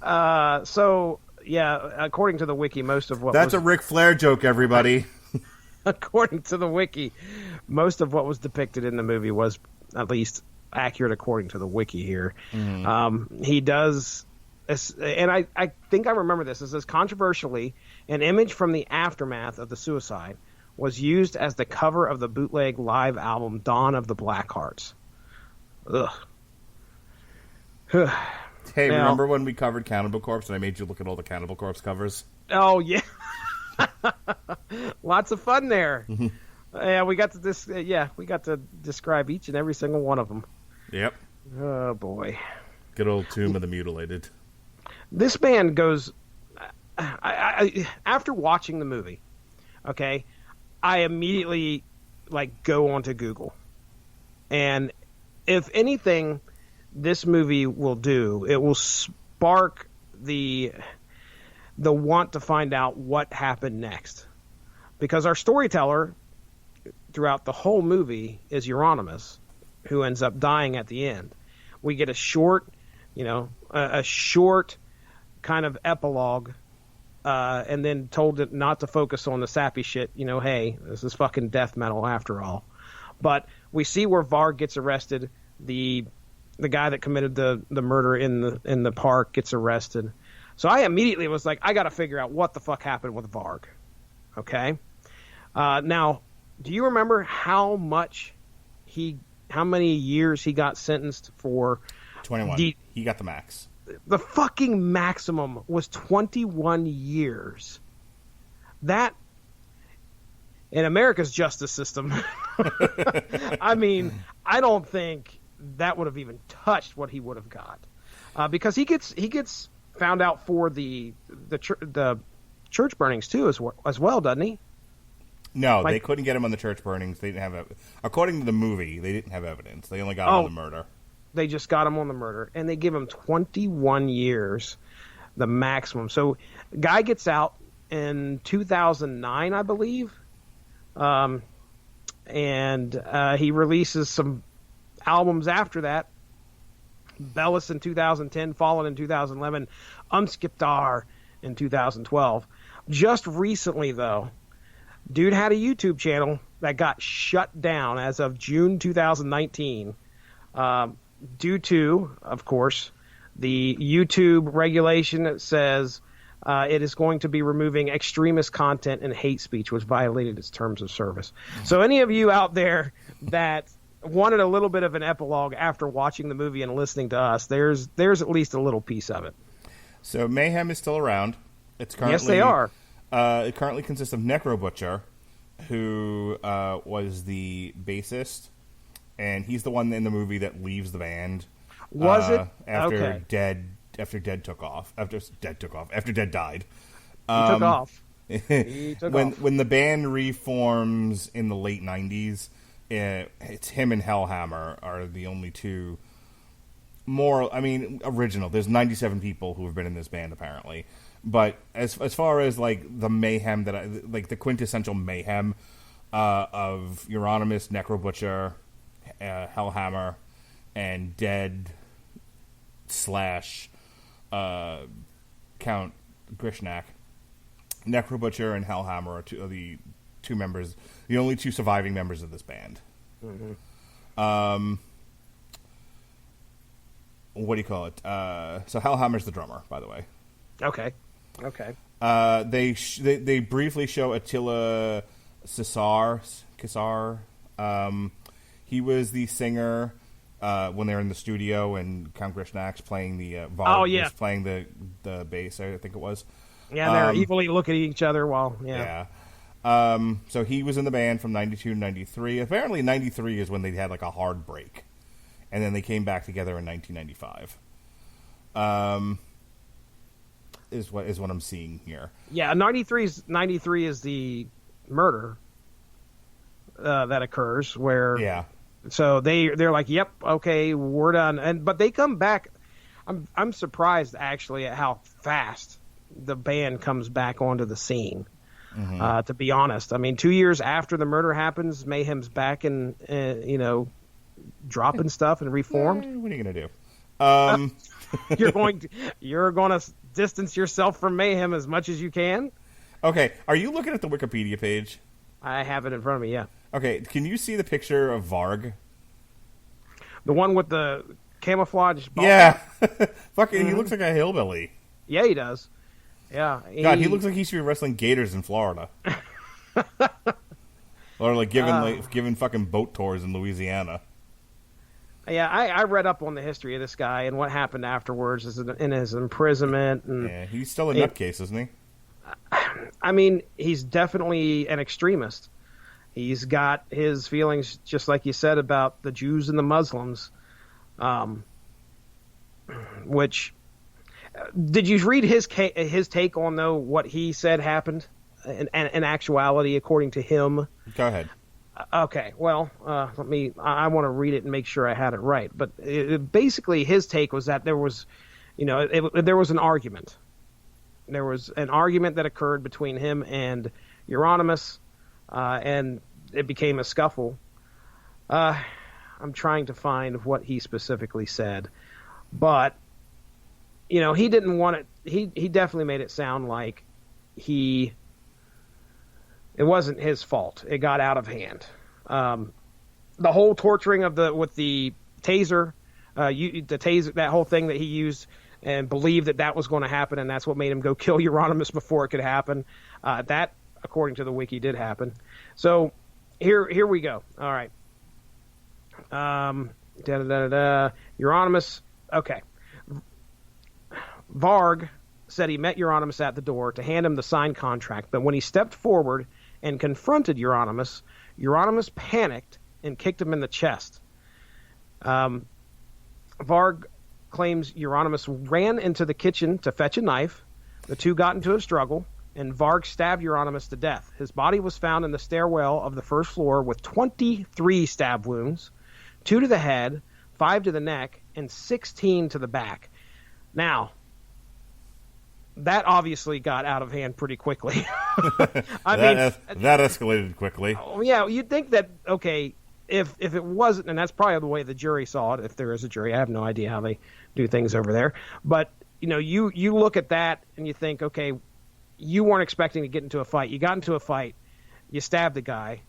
According to the wiki, most of what That's a Ric Flair joke, everybody. According to the wiki, most of what was depicted in the movie was at least accurate according to the wiki here. Mm-hmm. He does, and I think I remember this. It says, controversially, an image from the aftermath of the suicide was used as the cover of the bootleg live album Dawn of the Blackhearts. Ugh. Hey, remember when we covered Cannibal Corpse and I made you look at all the Cannibal Corpse covers? Oh, yeah. Lots of fun there. Yeah, we got to describe each and every single one of them. Yep. Oh, boy. Good old Tomb of the Mutilated. This band goes... after watching the movie, okay, I immediately, go onto Google. And if anything this movie will do, it will spark the want to find out what happened next. Because our storyteller throughout the whole movie is Euronymous, who ends up dying at the end. We get a short, a short kind of epilogue, and then told not to focus on the sappy shit. Hey, this is fucking death metal after all. But we see where Varg gets arrested. The guy that committed the murder in the park gets arrested. So I immediately was like, I got to figure out what the fuck happened with Varg. Okay. Now, do you remember how many years he got sentenced for? 21. He got the max. The fucking maximum was 21 years. That, in America's justice system, I mean, I don't think that would have even touched what he would have got, because he gets found out for the church burnings too, as well, doesn't he? No, they couldn't get him on the church burnings. They didn't have, according to the movie, they didn't have evidence. They only got him on the murder. They just got him on the murder, and they give him 21 years, the maximum. So, guy gets out in 2009, I believe, and he releases some albums after that. Bellis in 2010, Fallen in 2011, Umskiptar in 2012. Just recently, though, dude had a YouTube channel that got shut down as of June 2019. Due to, of course, the YouTube regulation that says it is going to be removing extremist content and hate speech, which violated its terms of service. So any of you out there that wanted a little bit of an epilogue after watching the movie and listening to us, there's at least a little piece of it. So Mayhem is still around. It's currently, yes, they are. It currently consists of Necro Butcher, who was the bassist. And he's the one in the movie that leaves the band. Was it? After okay. Dead took off. After Dead died. He took off. He took off. When the band reforms in the late 90s, it's him and Hellhammer are the only two original. There's 97 people who have been in this band, apparently. But as far as, the Mayhem, the quintessential Mayhem of Euronymous, Necro Butcher, Hellhammer, and Dead / Count Grishnak. Necro Butcher and Hellhammer are the two members, the only two surviving members of this band. Mm-hmm. What do you call it? So Hellhammer's the drummer, by the way. Okay. They briefly show Attila Kisar. He was the singer when they're in the studio and Count Grishnak's playing the Varg was playing the bass, I think it was. Yeah, they're evilly looking at each other while so he was in the band from 92 to 93. Apparently 93 is when they had like a hard break. And then they came back together in 1995. Is what I'm seeing here. Yeah, 93 is the murder that occurs where so they're like, yep, okay, we're done. But they come back. I'm surprised actually at how fast the band comes back onto the scene. To be honest, I mean, 2 years after the murder happens, Mayhem's back and dropping stuff and reformed. What are you gonna do? You're going to distance yourself from Mayhem as much as you can. Okay, are you looking at the Wikipedia page? I have it in front of me. Yeah. Okay, can you see the picture of Varg? The one with the camouflage ball? Yeah. Fucking, he looks like a hillbilly. Yeah, he does. Yeah. God, he looks like he should be wrestling gators in Florida. Or like giving fucking boat tours in Louisiana. Yeah, I read up on the history of this guy and what happened afterwards in his imprisonment. And yeah, he's still a nutcase, isn't he? I mean, he's definitely an extremist. He's got his feelings, just like you said, about the Jews and the Muslims. Which, did you read his take on, though, what he said happened in actuality, according to him? Go ahead. Okay, well, I want to read it and make sure I had it right. But basically, his take was that there was, there was an argument. There was an argument that occurred between him and Euronymous, and it became a scuffle. I'm trying to find what he specifically said. But, he didn't want it. He definitely made it sound like it wasn't his fault. It got out of hand. The whole torturing with the taser, that whole thing that he used and believed that was going to happen, and that's what made him go kill Euronymous before it could happen. That, according to the wiki, did happen. So here we go. All right. Euronymous. Okay. Varg said he met Euronymous at the door to hand him the signed contract, but when he stepped forward and confronted Euronymous, Euronymous panicked and kicked him in the chest. Varg claims Euronymous ran into the kitchen to fetch a knife. The two got into a struggle, and Varg stabbed Euronymous to death. His body was found in the stairwell of the first floor with 23 stab wounds, 2 to the head, 5 to the neck, and 16 to the back. Now, that obviously got out of hand pretty quickly. That escalated quickly. Yeah, you'd think that, okay, if it wasn't, and that's probably the way the jury saw it, if there is a jury. I have no idea how they do things over there. But, you look at that and you think, okay, you weren't expecting to get into a fight. You got into a fight. You stabbed the guy.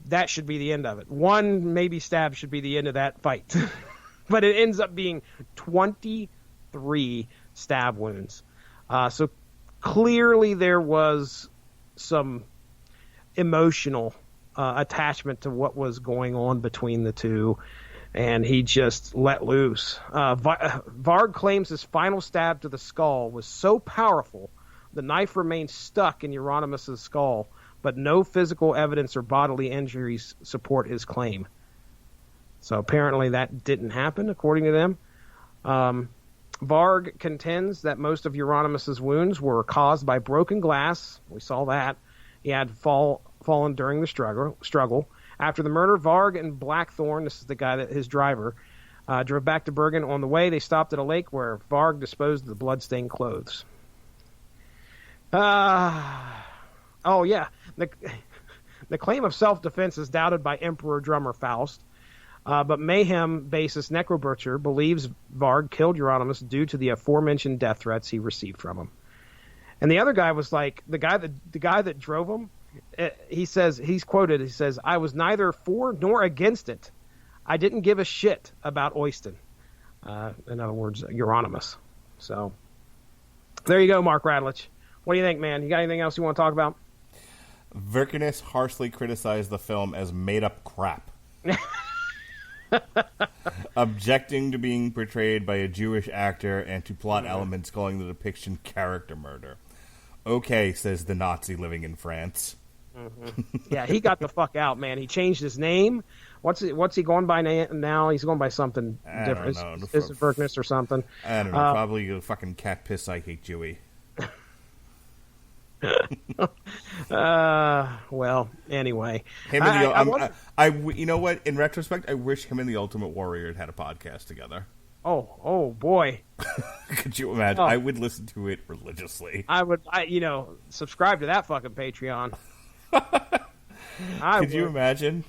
That should be the end of it. One maybe stab should be the end of that fight. But it ends up being 23 stab wounds. So clearly there was some emotional attachment to what was going on between the two, and he just let loose. Varg claims his final stab to the skull was so powerful, the knife remained stuck in Euronymous' skull, but no physical evidence or bodily injuries support his claim. So apparently that didn't happen, according to them. Varg contends that most of Euronymous' wounds were caused by broken glass. We saw that. He had fallen during the struggle. After the murder, Varg and Blackthorne, this is the guy his driver, drove back to Bergen. On the way, they stopped at a lake where Varg disposed of the bloodstained clothes. Oh, yeah. The claim of self-defense is doubted by Emperor drummer Faust. But Mayhem bassist Necrobutcher believes Varg killed Euronymous due to the aforementioned death threats he received from him. And the other guy was like, the guy that drove him, he's quoted, I was neither for nor against it. I didn't give a shit about Oyston. In other words, Euronymous. So there you go, Mark Radulich. What do you think, man? You got anything else you want to talk about? Verkiness harshly criticized the film as made-up crap. Objecting to being portrayed by a Jewish actor and to plot elements calling the depiction character murder. Okay, says the Nazi living in France. Yeah, he got the fuck out, man. He changed his name. What's he going by now? He's going by something different. Don't know. Is it Berkness or something? I don't know. Probably a fucking cat piss. I hate Jewy. Well, anyway. Him and you know what? In retrospect, I wish him and the Ultimate Warrior had a podcast together. Oh boy. Could you imagine? I would listen to it religiously. I would, subscribe to that fucking Patreon. Could you imagine?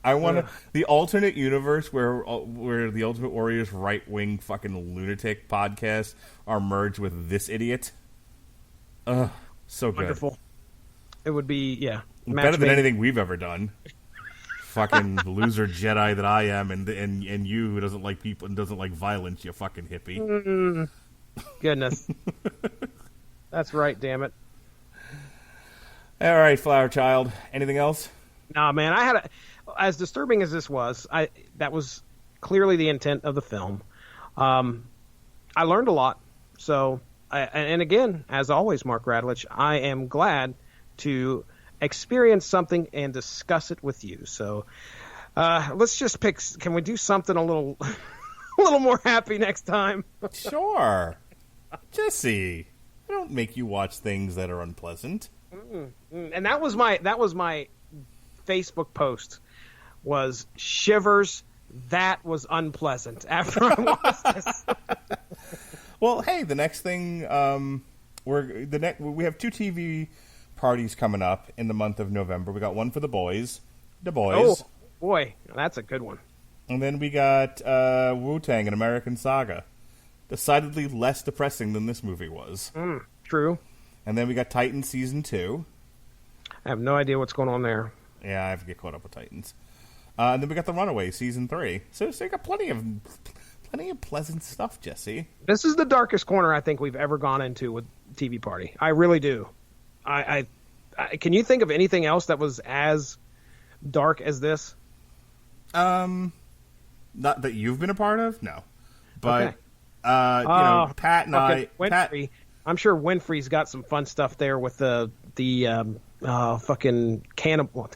I want the alternate universe where the Ultimate Warrior's right-wing fucking lunatic podcasts are merged with this idiot. Ugh, so good. Wonderful. It would be, better than anything we've ever done. Fucking loser Jedi that I am, and you who doesn't like people and doesn't like violence, you fucking hippie. Goodness. That's right, damn it. All right, Flower Child. Anything else? Nah, man, as disturbing as this was, that was clearly the intent of the film. I learned a lot. So, and again, as always, Mark Radulich, I am glad to experience something and discuss it with you. So, let's just pick. Can we do something a little more happy next time? Sure, Jesse. I don't make you watch things that are unpleasant. And that was my Facebook post was shivers. That was unpleasant after I watched this. Well, hey, the next thing we have 2 TV parties coming up in the month of November. We got one for the boys. Oh boy, that's a good one. And then we got Wu-Tang: An American Saga. Decidedly less depressing than this movie was. True. And then we got Titans Season 2. I have no idea what's going on there. Yeah, I have to get caught up with Titans. And then we got The Runaways Season 3. So we got plenty of pleasant stuff, Jesse. This is the darkest corner I think we've ever gone into with TV Party. I really do. I can you think of anything else that was as dark as this? Not that you've been a part of, no. But okay. Pat and I, Winfrey. I'm sure Winfrey's got some fun stuff there with the fucking Hannibal.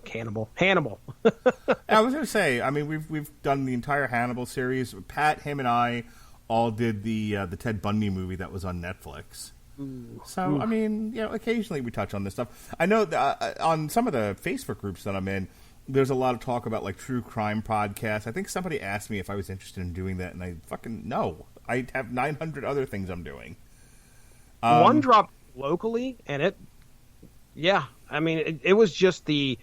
I was going to say, I mean, we've done the entire Hannibal series. Pat, him, and I all did the Ted Bundy movie that was on Netflix. So, I mean, occasionally we touch on this stuff. I know that, on some of the Facebook groups that I'm in, there's a lot of talk about like true crime podcasts. I think somebody asked me if I was interested in doing that, and I fucking no. I have 900 other things I'm doing. One dropped locally, and it was just the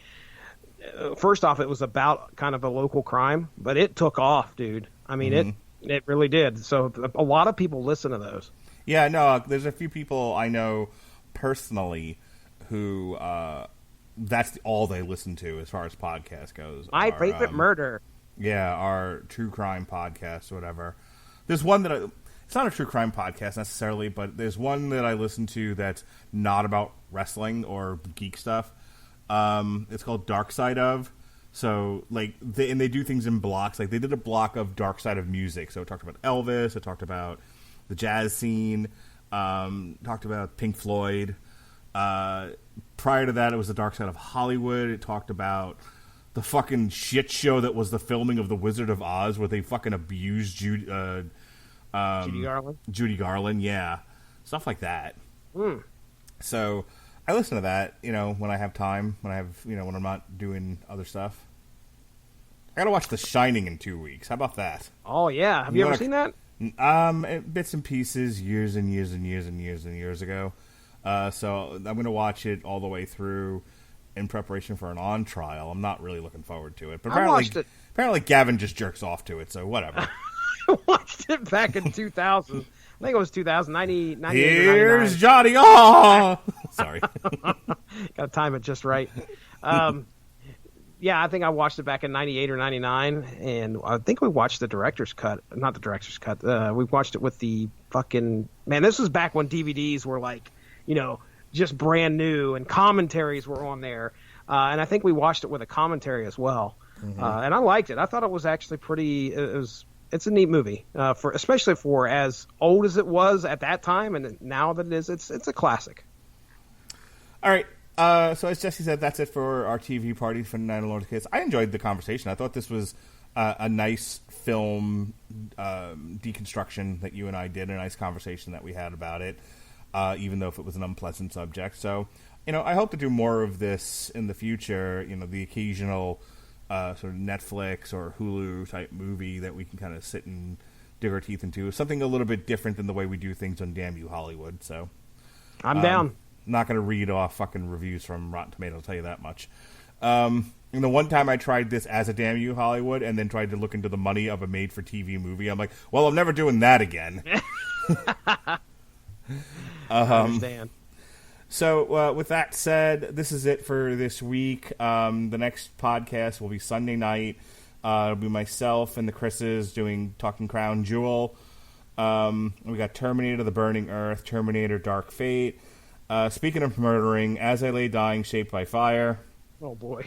first off, it was about kind of a local crime, but it took off, dude. I mean, it really did. So a lot of people listen to those. Yeah, no, there's a few people I know personally who that's all they listen to as far as podcast goes. My favorite murder. Yeah, our true crime podcast or whatever. There's one that it's not a true crime podcast necessarily, but there's one that I listen to that's not about wrestling or geek stuff. It's called Dark Side of. So, like, they do things in blocks. Like, they did a block of Dark Side of music. So it talked about Elvis. It talked about the jazz scene. Talked about Pink Floyd. Prior to that, it was the Dark Side of Hollywood. It talked about the fucking shit show that was the filming of The Wizard of Oz, where they fucking abused Judy Garland. Judy Garland, yeah, stuff like that. So I listen to that, when I have time, when I'm not doing other stuff. I gotta watch The Shining in 2 weeks. How about that? Oh yeah, have you ever seen that? Bits and pieces, years and years and years and years and years ago. So I'm gonna watch it all the way through in preparation for an on trial. I'm not really looking forward to it, but apparently Gavin just jerks off to it, so whatever. I watched it back in 2000. I think it was 2090. Here's Johnny. Oh, sorry. Got to time it just right. Yeah, I think I watched it back in 98 or 99, and I think we watched the director's cut. Not the director's cut. We watched it with the fucking... Man, this was back when DVDs were like, just brand new, and commentaries were on there. And I think we watched it with a commentary as well. and I liked it. I thought it was actually pretty. It's a neat movie, especially for as old as it was at that time, and now that it is, it's a classic. All right. So as Jesse said, that's it for our TV party for Night Alone with Kids. I enjoyed the conversation. I thought this was a nice film deconstruction that you and I did, a nice conversation that we had about it, even though if it was an unpleasant subject. So, I hope to do more of this in the future, the occasional sort of Netflix or Hulu type movie that we can kind of sit and dig our teeth into. Something a little bit different than the way we do things on Damn You Hollywood. So I'm down. Not going to read off fucking reviews from Rotten Tomatoes, I'll tell you that much. The one time I tried this as a Damn You Hollywood and then tried to look into the money of a made-for-TV movie, I'm like, well, I'm never doing that again. I understand. So, with that said, this is it for this week. The next podcast will be Sunday night. It'll be myself and the Chris's talking Crown Jewel. We got Terminator: The Burning Earth, Terminator: Dark Fate. Speaking of murdering, As I Lay Dying, Shaped by Fire. Oh, boy.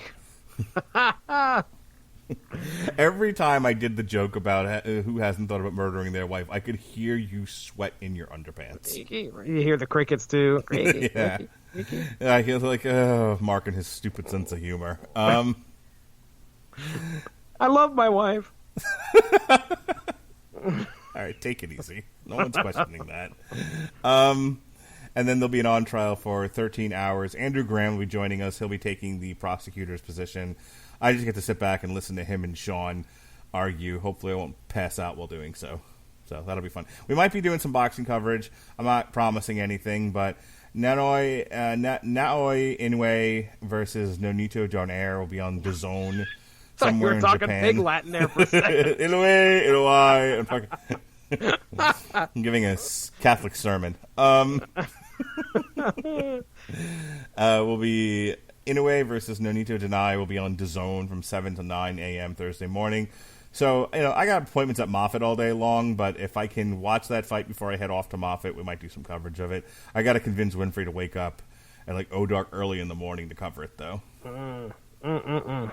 Every time I did the joke about who hasn't thought about murdering their wife, I could hear you sweat in your underpants. You hear the crickets, too. Yeah. I feel like, Mark and his stupid sense of humor. I love my wife. All right, take it easy. No one's questioning that. And then there'll be an on-trial for 13 hours. Andrew Graham will be joining us. He'll be taking the prosecutor's position. I just get to sit back and listen to him and Sean argue. Hopefully I won't pass out while doing so. So that'll be fun. We might be doing some boxing coverage. I'm not promising anything, but Naoi Inoue versus Nonito Donaire will be on DAZN somewhere in Japan. You were talking big Latin there for a second. Inoue. I'm giving a Catholic sermon. Will be Inoue versus Nonito Donaire will be on DAZN from 7 to 9 a.m. Thursday morning. So, I got appointments at Moffat all day long, but if I can watch that fight before I head off to Moffat, we might do some coverage of it. I got to convince Winfrey to wake up at dark early in the morning to cover it, though.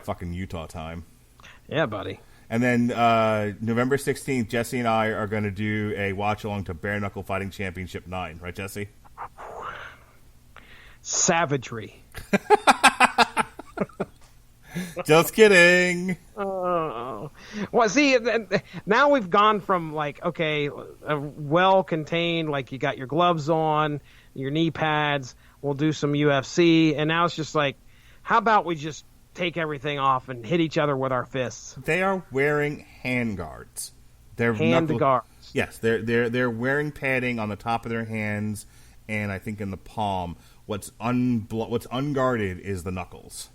Fucking Utah time. Yeah, buddy. And then November 16th, Jesse and I are going to do a watch-along to Bare Knuckle Fighting Championship 9. Right, Jesse? Savagery. Just kidding. Oh. Well, see, now we've gone from, well-contained, you got your gloves on, your knee pads, we'll do some UFC, and now it's just how about we just take everything off and hit each other with our fists? They are wearing hand guards. They're guards. Yes, they're wearing padding on the top of their hands and I think in the palm. What's unguarded is the knuckles.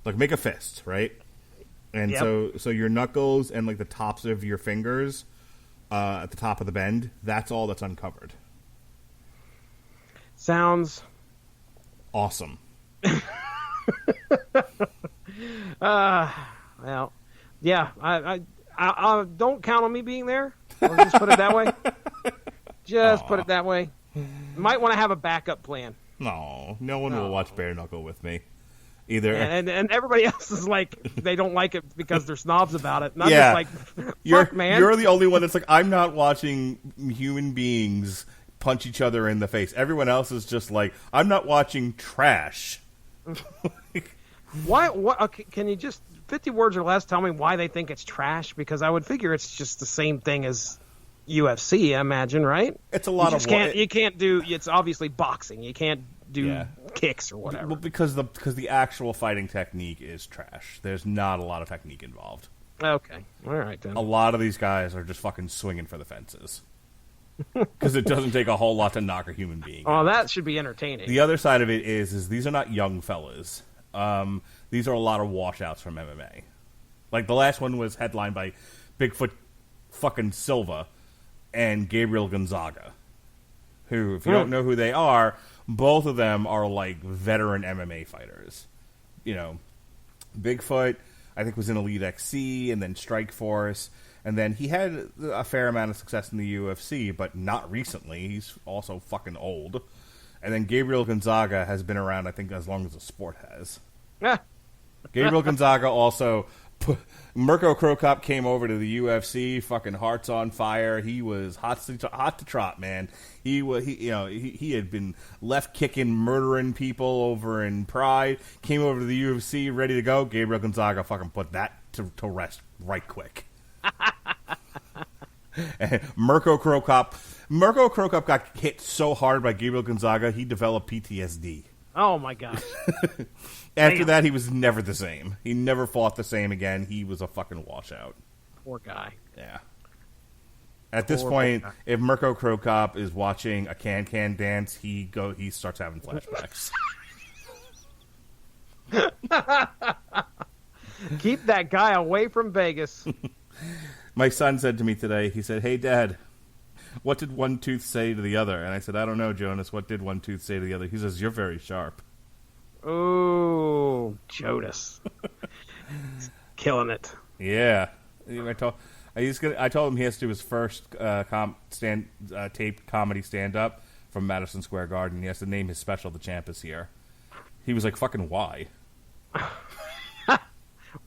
Make a fist, right? And yep. so your knuckles and the tops of your fingers at the top of the bend, that's all that's uncovered. Sounds awesome. Well, yeah, I don't count on me being there. I'll just put it that way. Put it that way. Might want to have a backup plan. No one will watch Bare Knuckle with me. Either. And everybody else is they don't like it because they're snobs about it. And I'm just fuck, man. You're the only one that's I'm not watching human beings punch each other in the face. Everyone else is just I'm not watching trash. Why? What? Okay, can you just 50 words or less tell me why they think it's trash? Because I would figure it's just the same thing as UFC. I imagine, right? It's a lot of. You can't do. It's obviously boxing. You can't do kicks or whatever. Well, because the actual fighting technique is trash. There's not a lot of technique involved. Okay, all right then. A lot of these guys are just fucking swinging for the fences. Because it doesn't take a whole lot to knock a human being out. That should be entertaining. The other side of it is these are not young fellas. These are a lot of washouts from MMA. The last one was headlined by Bigfoot fucking Silva and Gabriel Gonzaga, who, if you don't know who they are, both of them are veteran MMA fighters. Bigfoot, I think, was in Elite XC and then Strikeforce. And then he had a fair amount of success in the UFC, but not recently. He's also fucking old. And then Gabriel Gonzaga has been around, I think, as long as the sport has. Yeah. Gabriel Gonzaga also. Mirko Cro Cop came over to the UFC, fucking hearts on fire. He was hot to trot, man. He had been left kicking, murdering people over in Pride. Came over to the UFC, ready to go. Gabriel Gonzaga fucking put that to rest right quick. And Mirko Cro Cop got hit so hard by Gabriel Gonzaga, he developed PTSD. Oh my gosh. After that, he was never the same. He never fought the same again. He was a fucking washout. Poor guy. Yeah. At this point, if Mirko Cro Cop is watching a can dance, he starts having flashbacks. Keep that guy away from Vegas. My son said to me today, he said, "Hey, Dad, what did one tooth say to the other?" And I said, "I don't know, Jonas. What did one tooth say to the other?" He says, "You're very sharp." Oh, Jonas. Killing it. Yeah. I told him he has to do his first taped comedy stand-up from Madison Square Garden. He has to name his special "The Champ Is Here." He was like, "Fucking why?"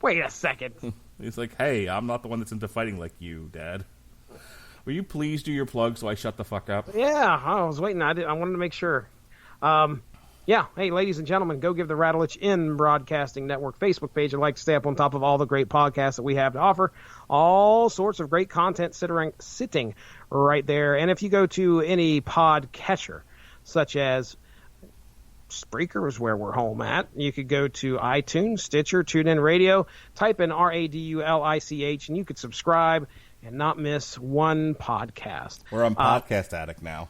Wait a second. He's like, "Hey, I'm not the one that's into fighting like you, Dad. Will you please do your plug so I shut the fuck up?" Yeah, I was waiting. I wanted to make sure. Yeah, hey, ladies and gentlemen, go give the Radulich in Broadcasting Network Facebook page a like to stay up on top of all the great podcasts that we have to offer. All sorts of great content sitting right there. And if you go to any podcatcher, such as Spreaker is where we're home at. You could go to iTunes, Stitcher, TuneIn Radio, type in Radulich, and you could subscribe and not miss one podcast. We're on Podcast Addict now.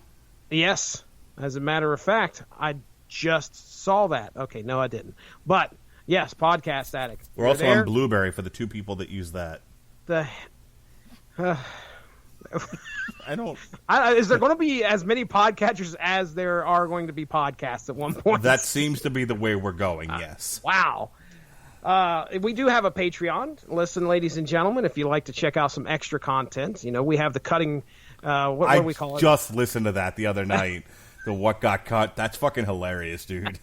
Yes. As a matter of fact, I just saw that. Okay, no, I didn't. But, yes, Podcast Addict. We're also on Blueberry for the two people that use that. Is there going to be as many podcatchers as there are going to be podcasts at one point? That seems to be the way we're going, yes. Wow. We do have a Patreon. Listen, ladies and gentlemen, if you'd like to check out some extra content, we have the cutting, what do we call it? I just listened to that the other night. The What Got Cut. That's fucking hilarious, dude.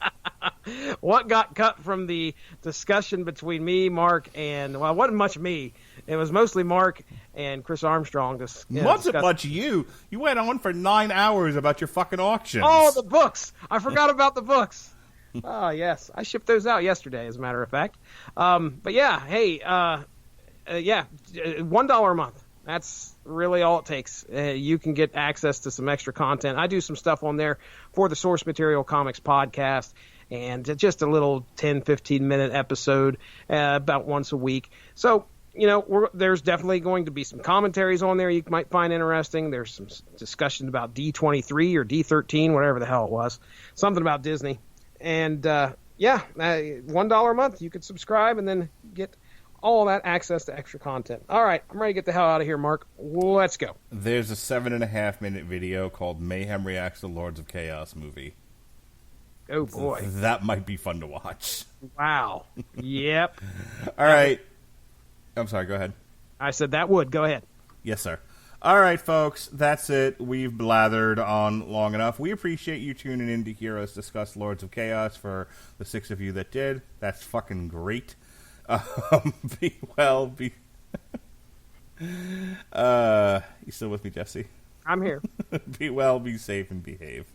What got cut from the discussion between me, Mark, and, well, it wasn't much me. It was mostly Mark and Chris Armstrong. Wasn't much you. You went on for 9 hours about your fucking auctions. Oh, the books. I forgot about the books. Oh, yes. I shipped those out yesterday, as a matter of fact. But, yeah, hey, $1 a month. That's really all it takes. You can get access to some extra content. I do some stuff on there for the Source Material Comics podcast, and just a little 10, 15-minute episode about once a week. So, there's definitely going to be some commentaries on there you might find interesting. There's some discussion about D23 or D13, whatever the hell it was. Something about Disney. And, $1 a month. You could subscribe and then get all that access to extra content. All right, I'm ready to get the hell out of here, Mark. Let's go. There's a 7.5-minute video called Mayhem Reacts to Lords of Chaos movie. Oh, boy. That might be fun to watch. Wow. Yep. All right. I'm sorry, go ahead. I said that would. Go ahead. Yes, sir. All right, folks, that's it. We've blathered on long enough. We appreciate you tuning in to hear us discuss Lords of Chaos. For the 6 of you that did, that's fucking great. Be well, you still with me, Jesse? I'm here. Be well, be safe, and behave.